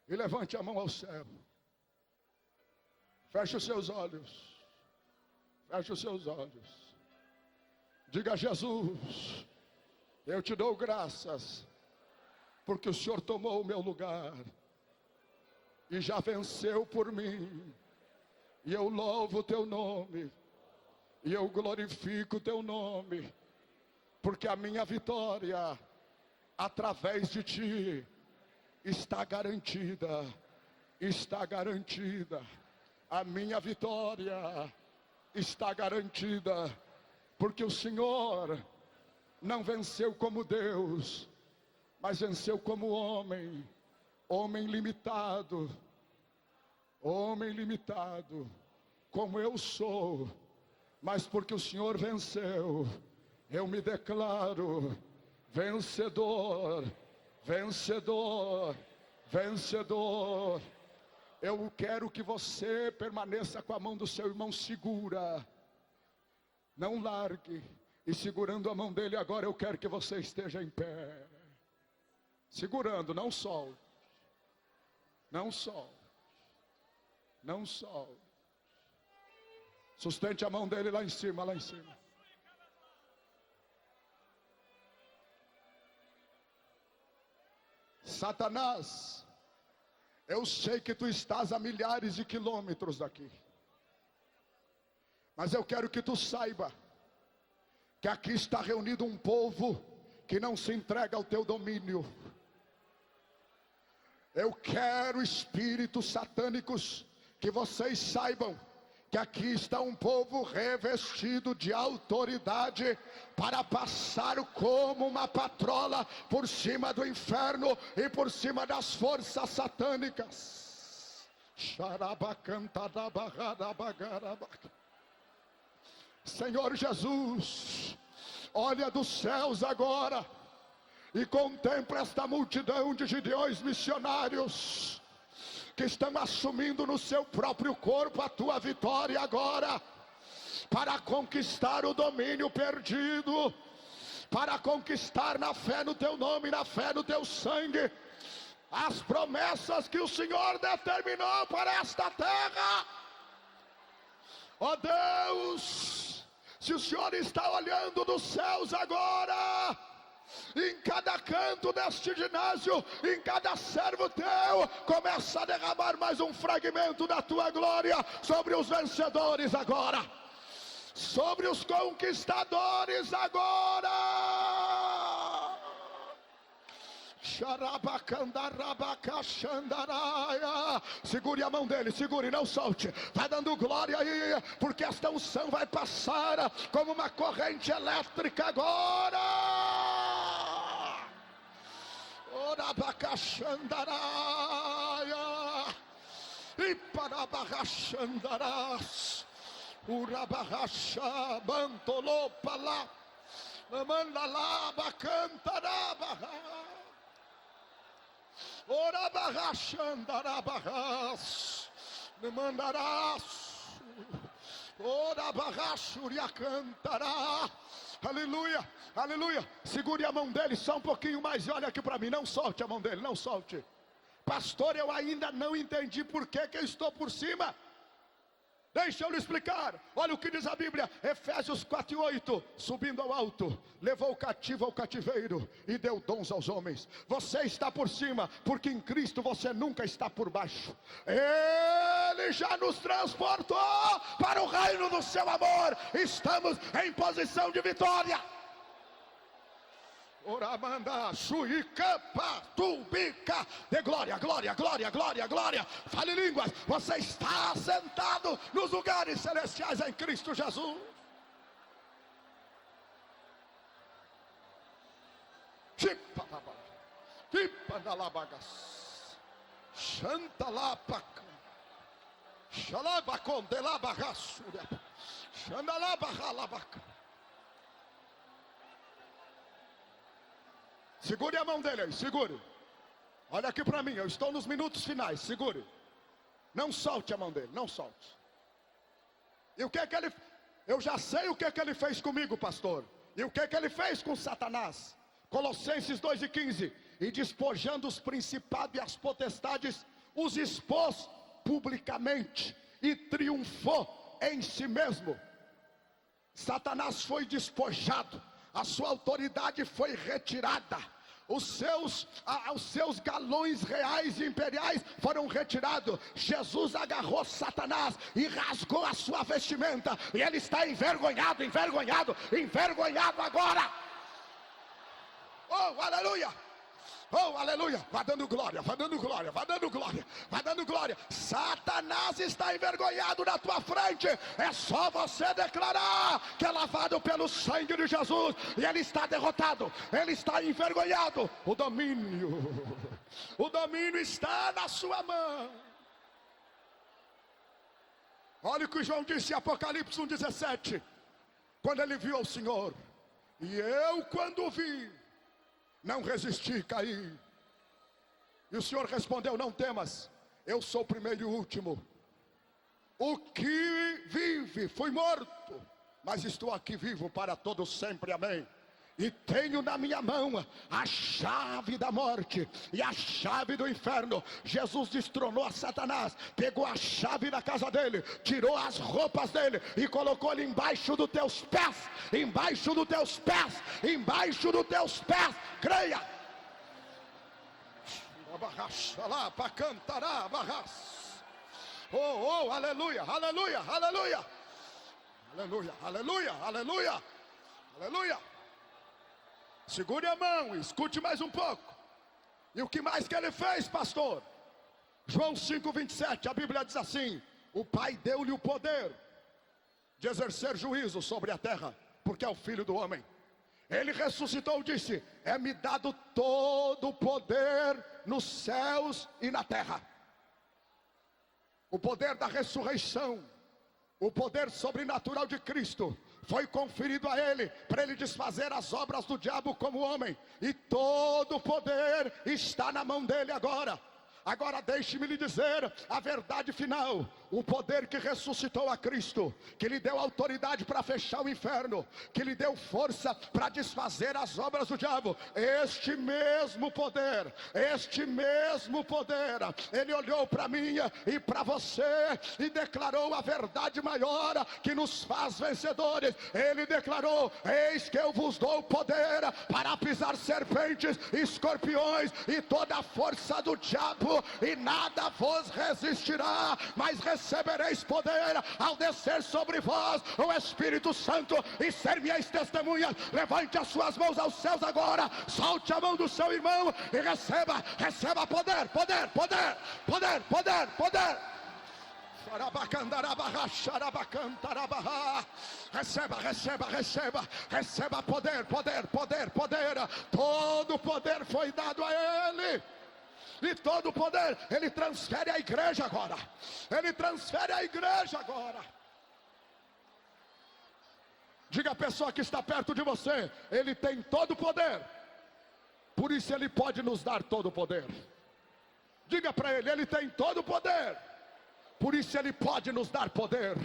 E levante a mão ao céu. Feche os seus olhos. Feche os seus olhos. Diga: Jesus, eu te dou graças, porque o Senhor tomou o meu lugar e já venceu por mim. E eu louvo o teu nome, e eu glorifico o teu nome, porque a minha vitória, através de ti, está garantida. Está garantida. A minha vitória está garantida. porque o Senhor não venceu como Deus, mas venceu como homem, homem limitado, como eu sou. Mas porque o Senhor venceu, eu me declaro vencedor, vencedor, vencedor. Eu quero que você permaneça com a mão do seu irmão segura, não largue, e segurando a mão dele agora, eu quero que você esteja em pé, segurando, não solte, não solte, não solte. Sustente a mão dele lá em cima, lá em cima. Satanás, eu sei que tu estás a milhares de quilômetros daqui, mas eu quero que tu saiba que aqui está reunido um povo que não se entrega ao teu domínio. Eu quero, espíritos satânicos, que vocês saibam que aqui está um povo revestido de autoridade para passar como uma patrola por cima do inferno e por cima das forças satânicas. Senhor Jesus, olha dos céus agora e contempla esta multidão de gideões missionários que estão assumindo no seu próprio corpo a tua vitória agora, para conquistar o domínio perdido, para conquistar na fé no teu nome, na fé no teu sangue, as promessas que o Senhor determinou para esta terra. Ó Deus, se o Senhor está olhando dos céus agora, em cada canto deste ginásio, em cada servo teu, começa a derramar mais um fragmento da tua glória sobre os vencedores agora, sobre os conquistadores agora. Segure a mão dele, segure, não solte. Vai dando glória aí, porque esta unção vai passar como uma corrente elétrica agora. Orabacaxandaraia e parabarraxandarás. Urabarraxa bantolopala mandalaba cantaraba. Orabarraxandarabas me mandarás. Orabarraxuria cantará. Aleluia, aleluia. Segure a mão dele só um pouquinho mais e olha aqui para mim. Não solte a mão dele, não solte. Pastor, eu ainda não entendi por que eu estou por cima. Deixa eu lhe explicar. Olha o que diz a Bíblia, Efésios 4:8. Subindo ao alto, levou o cativo ao cativeiro e deu dons aos homens. Você está por cima, porque em Cristo você nunca está por baixo. Ele já nos transportou para o reino do seu amor. Estamos em posição de vitória. Oramanda, suicapa, tubica, de glória, glória, glória, glória, glória. Fale línguas, você está sentado nos lugares celestiais em Cristo Jesus. Tipandalabagas, Xantalapaca, Xalabacon de Labagassura, Xandalabaca. Segure a mão dele aí, segure. Olha aqui para mim, eu estou nos minutos finais, segure. Não solte a mão dele, não solte. E o que é que ele... Eu já sei o que é que ele fez comigo, pastor. E o que é que ele fez com Satanás? Colossenses 2:15. E despojando os principados e as potestades, os expôs publicamente e triunfou em si mesmo. Satanás foi despojado, a sua autoridade foi retirada, os seus galões reais e imperiais foram retirados. Jesus agarrou Satanás e rasgou a sua vestimenta, e ele está envergonhado, envergonhado, envergonhado agora. Oh, aleluia! Oh, aleluia, vai dando glória, vai dando glória, vai dando glória, vai dando glória. Satanás está envergonhado na tua frente. É só você declarar que é lavado pelo sangue de Jesus, e ele está derrotado, ele está envergonhado. O domínio está na sua mão. Olha o que João disse em Apocalipse 1,17, quando ele viu o Senhor: e eu, quando vi, não resisti, caí. E o Senhor respondeu: não temas, eu sou o primeiro e o último. O que vive, fui morto, mas estou aqui vivo para todo sempre, amém. E tenho na minha mão a chave da morte e a chave do inferno. Jesus destronou a Satanás, pegou a chave da casa dele, tirou as roupas dele e colocou ele embaixo dos teus pés. Embaixo dos teus pés, embaixo dos teus pés. Creia. Oh, aleluia, aleluia, aleluia, aleluia, aleluia, aleluia, aleluia. Segure a mão e escute mais um pouco. E o que mais que ele fez, pastor? João 5,27, a Bíblia diz assim: o Pai deu-lhe o poder de exercer juízo sobre a terra, porque é o Filho do homem. Ele ressuscitou e disse: é-me dado todo o poder nos céus e na terra. O poder da ressurreição, o poder sobrenatural de Cristo foi conferido a ele, para ele desfazer as obras do diabo como homem. E todo o poder está na mão dele agora. Agora deixe-me lhe dizer a verdade final. O poder que ressuscitou a Cristo, que lhe deu autoridade para fechar o inferno, que lhe deu força para desfazer as obras do diabo, este mesmo poder, ele olhou para mim e para você e declarou a verdade maior que nos faz vencedores. Ele declarou: eis que eu vos dou poder para pisar serpentes, escorpiões e toda a força do diabo, e nada vos resistirá. Mas recebereis poder ao descer sobre vós o Espírito Santo, e ser minhas testemunhas. Levante as suas mãos aos céus agora, solte a mão do seu irmão e receba poder, poder, poder, poder, poder, poder. Receba, receba, receba, receba poder, poder, poder, poder. Todo o poder foi dado a ele. E todo o poder ele transfere à igreja agora. Ele transfere à igreja agora. Diga à pessoa que está perto de você: ele tem todo o poder, por isso ele pode nos dar todo o poder. Diga para ele: ele tem todo o poder, por isso ele pode nos dar poder.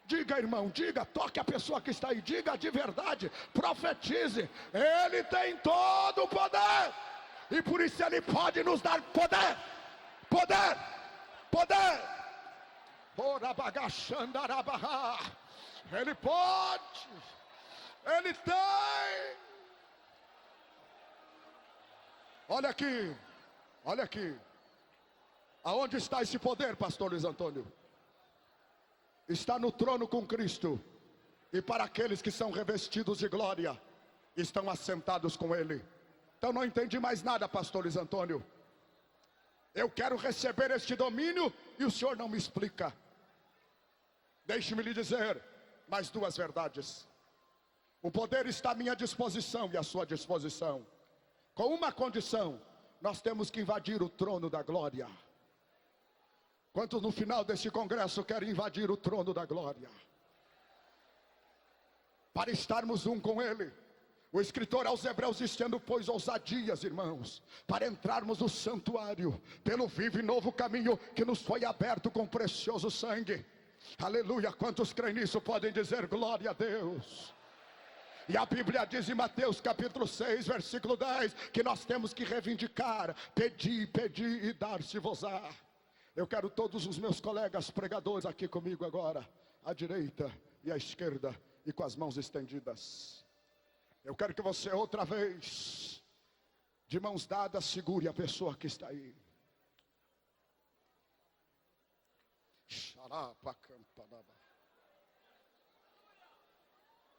Diga, irmão, diga, toque a pessoa que está aí, diga de verdade, profetize: ele tem todo o poder, e por isso ele pode nos dar poder, poder, poder. Ele pode, ele tem. Olha aqui, olha aqui. Aonde está esse poder, pastor Luiz Antônio? Está no trono com Cristo. E para aqueles que são revestidos de glória, estão assentados com ele. Então não entendi mais nada, pastor Luiz Antônio. Eu quero receber este domínio e o senhor não me explica. Deixe-me lhe dizer mais duas verdades. O poder está à minha disposição e à sua disposição, com uma condição: nós temos que invadir o trono da glória. Quantos no final deste congresso querem invadir o trono da glória? Para estarmos um com ele. O escritor aos Hebreus diz: tendo pois ousadias, irmãos, para entrarmos no santuário, pelo vivo e novo caminho que nos foi aberto com precioso sangue. Aleluia, quantos creem nisso podem dizer glória a Deus? E a Bíblia diz em Mateus capítulo 6, versículo 10, que nós temos que reivindicar: pedi, pedi e dar-se-vos-á. Eu quero todos os meus colegas pregadores aqui comigo agora, à direita e à esquerda, e com as mãos estendidas. Eu quero que você outra vez, de mãos dadas, segure a pessoa que está aí.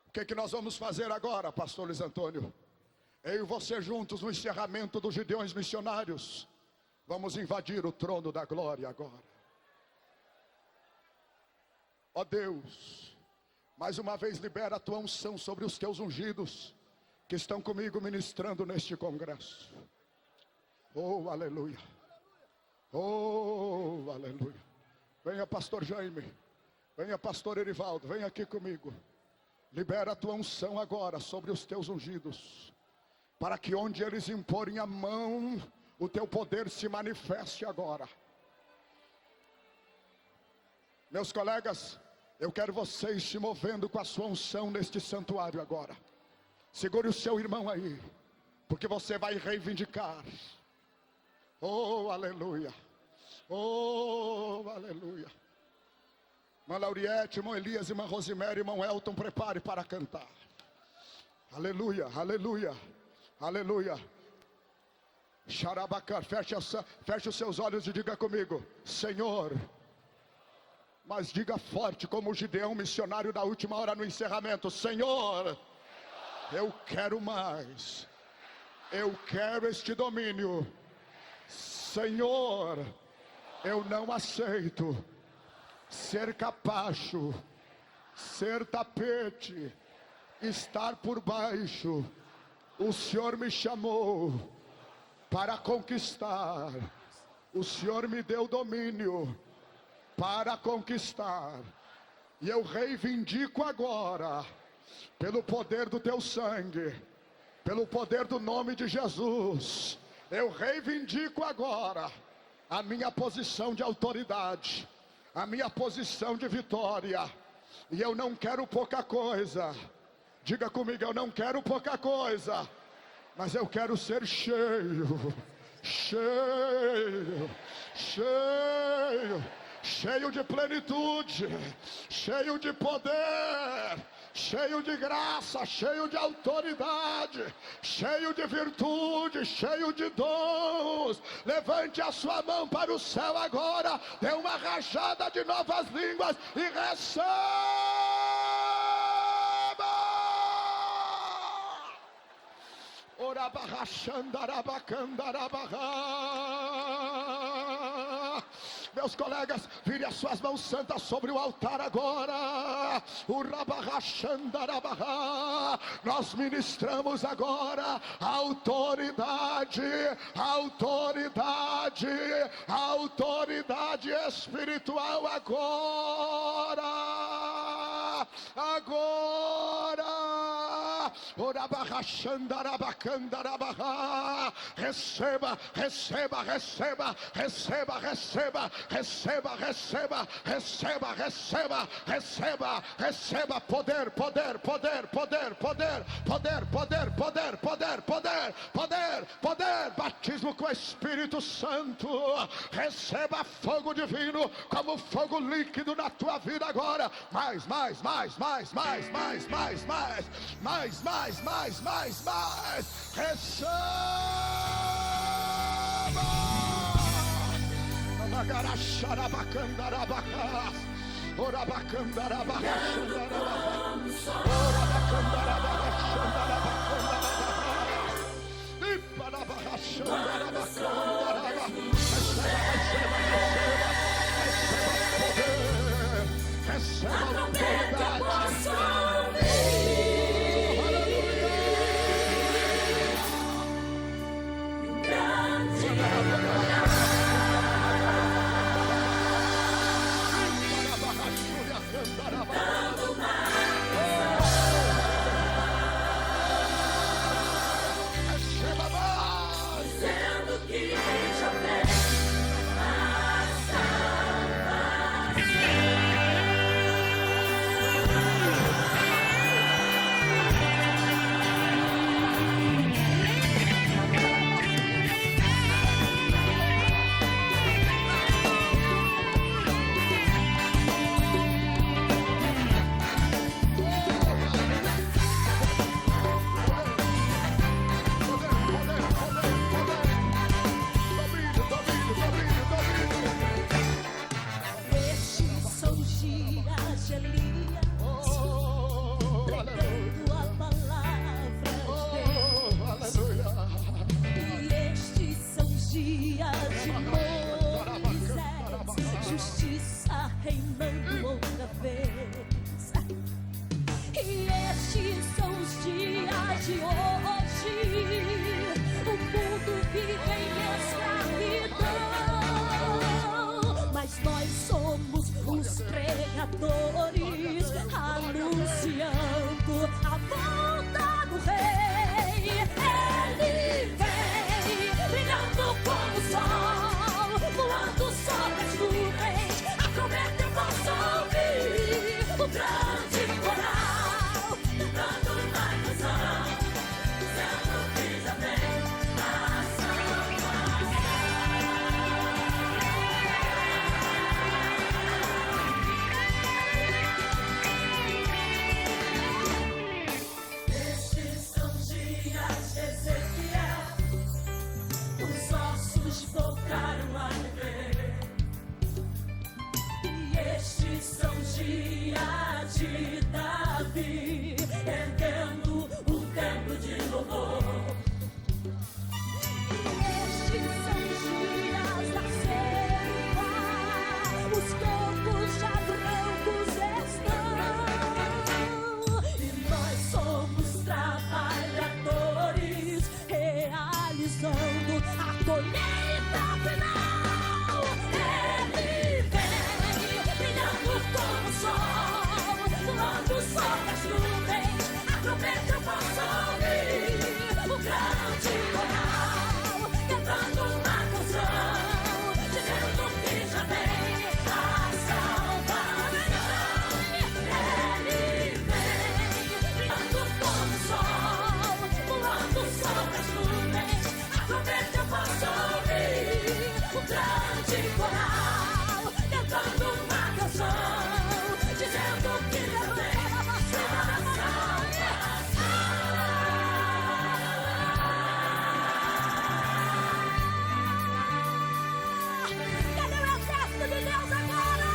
O que nós vamos fazer agora, pastor Luiz Antônio? Eu e você juntos no encerramento dos Gideões Missionários, vamos invadir o trono da glória agora. Ó Deus, mais uma vez libera a tua unção sobre os teus ungidos que estão comigo ministrando neste congresso. Oh, aleluia. Oh, aleluia. Venha, pastor Jaime. Venha, pastor Erivaldo. Venha aqui comigo. Libera a tua unção agora sobre os teus ungidos, para que onde eles imporem a mão, o teu poder se manifeste agora. Meus colegas, eu quero vocês se movendo com a sua unção neste santuário agora. Segure o seu irmão aí, porque você vai reivindicar. Oh, aleluia. Oh, aleluia. Irmã Lauriette, irmão Elias, irmã Rosemary, irmão Elton, prepare para cantar. Aleluia, aleluia, aleluia. Xarabacar, feche os seus olhos e diga comigo: Senhor. Mas diga forte como o Gideão missionário da última hora no encerramento: Senhor, eu quero mais. Eu quero este domínio. Senhor, eu não aceito ser capacho, ser tapete, estar por baixo. O Senhor me chamou para conquistar. O Senhor me deu domínio para conquistar. E eu reivindico agora, pelo poder do teu sangue, pelo poder do nome de Jesus, eu reivindico agora a minha posição de autoridade, a minha posição de vitória. E eu não quero pouca coisa. Diga comigo: eu não quero pouca coisa, mas eu quero ser cheio, cheio, cheio, cheio de plenitude, cheio de poder, cheio de graça, cheio de autoridade, cheio de virtude, cheio de dons. Levante a sua mão para o céu agora, dê uma rajada de novas línguas e receba. Meus colegas, vire as suas mãos santas sobre o altar agora. Nós ministramos agora autoridade, autoridade, autoridade espiritual agora, agora. Receba, receba, receba, receba, receba, receba, receba, receba, receba, receba, receba poder, poder, poder, poder, poder, poder, poder, poder, poder, poder, poder, poder, batismo com o Espírito Santo. Receba fogo divino como fogo líquido na tua vida agora. Mais, mais, mais, mais, mais, mais, mais, mais, mais, mais, mais, mais, mais. Receba. Nagaraxarabacandarabaca, orabacandarabaca, receba autoridade. Dizendo que já fez sonhando outra vez. E estes são os dias de hoje. O mundo vive em escravidão, mas nós somos os pregadores, anunciando a volta do rei. Ele vem, brilhando como o sol, voando sobre as nuvens. A trombeta eu posso ouvir, o grande coral cantando uma canção, dizendo que já vem a salvação. Estes são dias de Ezequiel, os ossos voltaram a viver. E estes são dias de Davi, erguendo o templo de louvor. Estes são dias da ceifa, os campos já brancos estão. E nós somos trabalhadores, realizando a colheita final. Ele vem, brilhando como o sol, voando sobre as nuvens. A trombeta eu posso ouvir, o grande coral cantando uma canção, dizendo que já vem a salvação. Ele vem, brilhando como o sol, voando sobre as nuvens. A trombeta eu posso ouvir, o grande coral cantando uma canção, dizendo que já vem a salvação. Cadê o exército de Deus agora?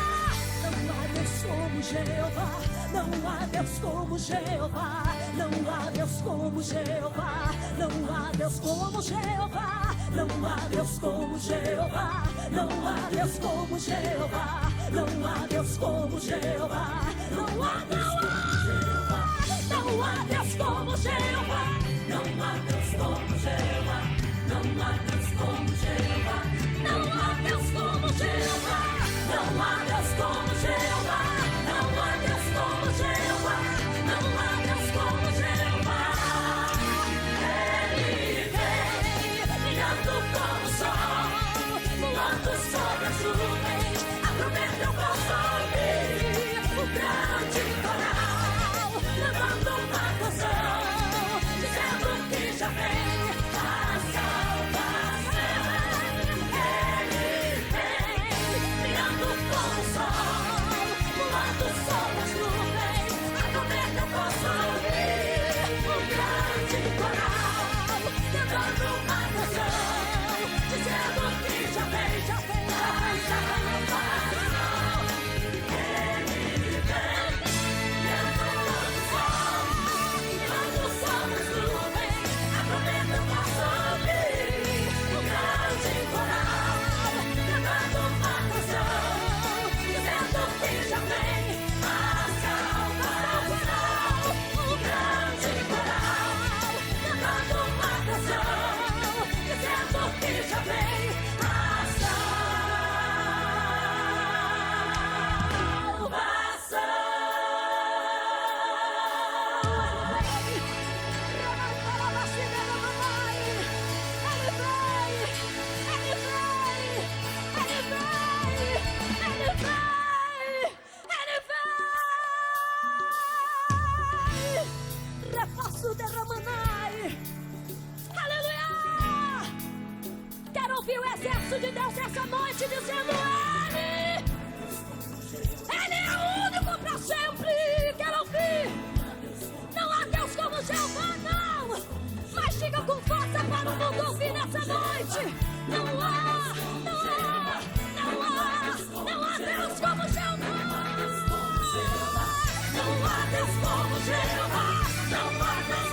Não há Deus como Jeová, não há Deus como Jeová, não há Deus como Jeová, não há Deus como Jeová, não há Deus como Jeová, não há Deus como Jeová, não há Deus como Jeová, não há Deus como Jeová, não há Deus como Jeová, não há Deus como Jeová, não há Deus como Jeová, não há Deus como Jeová, não há Deus como Jeová, não há Deus como Jeová, não há Deus como Jeová. Ele vem, brilhando como o sol, voando sobre as nuvens. A trombeta eu posso ouvir, o grande coral cantando uma canção, dizendo que já vem a salvação. Ele vem, brilhando como o sol, voando sobre as nuvens. A trombeta eu posso ouvir, o grande coral cantando uma canção, dizendo que já vem a salvação. Ele vem, brilhando como o sol, voando sobre as nuvens. A trombeta eu posso ouvir, o grande coral cantando uma canção, dizendo que já vem a salvação. O grande coral cantando uma canção, dizendo que já vem a Repasso derramanai. Aleluia! Quero ouvir o exército de Deus essa noite dizendo: Ele é o único para sempre. Quero ouvir. Não há Deus como Jeová, não. Mas diga com força para o mundo ouvir nessa noite. Não há, não há, não há, não há Deus como Jeová. Não há Deus como Jeová. Não há Deus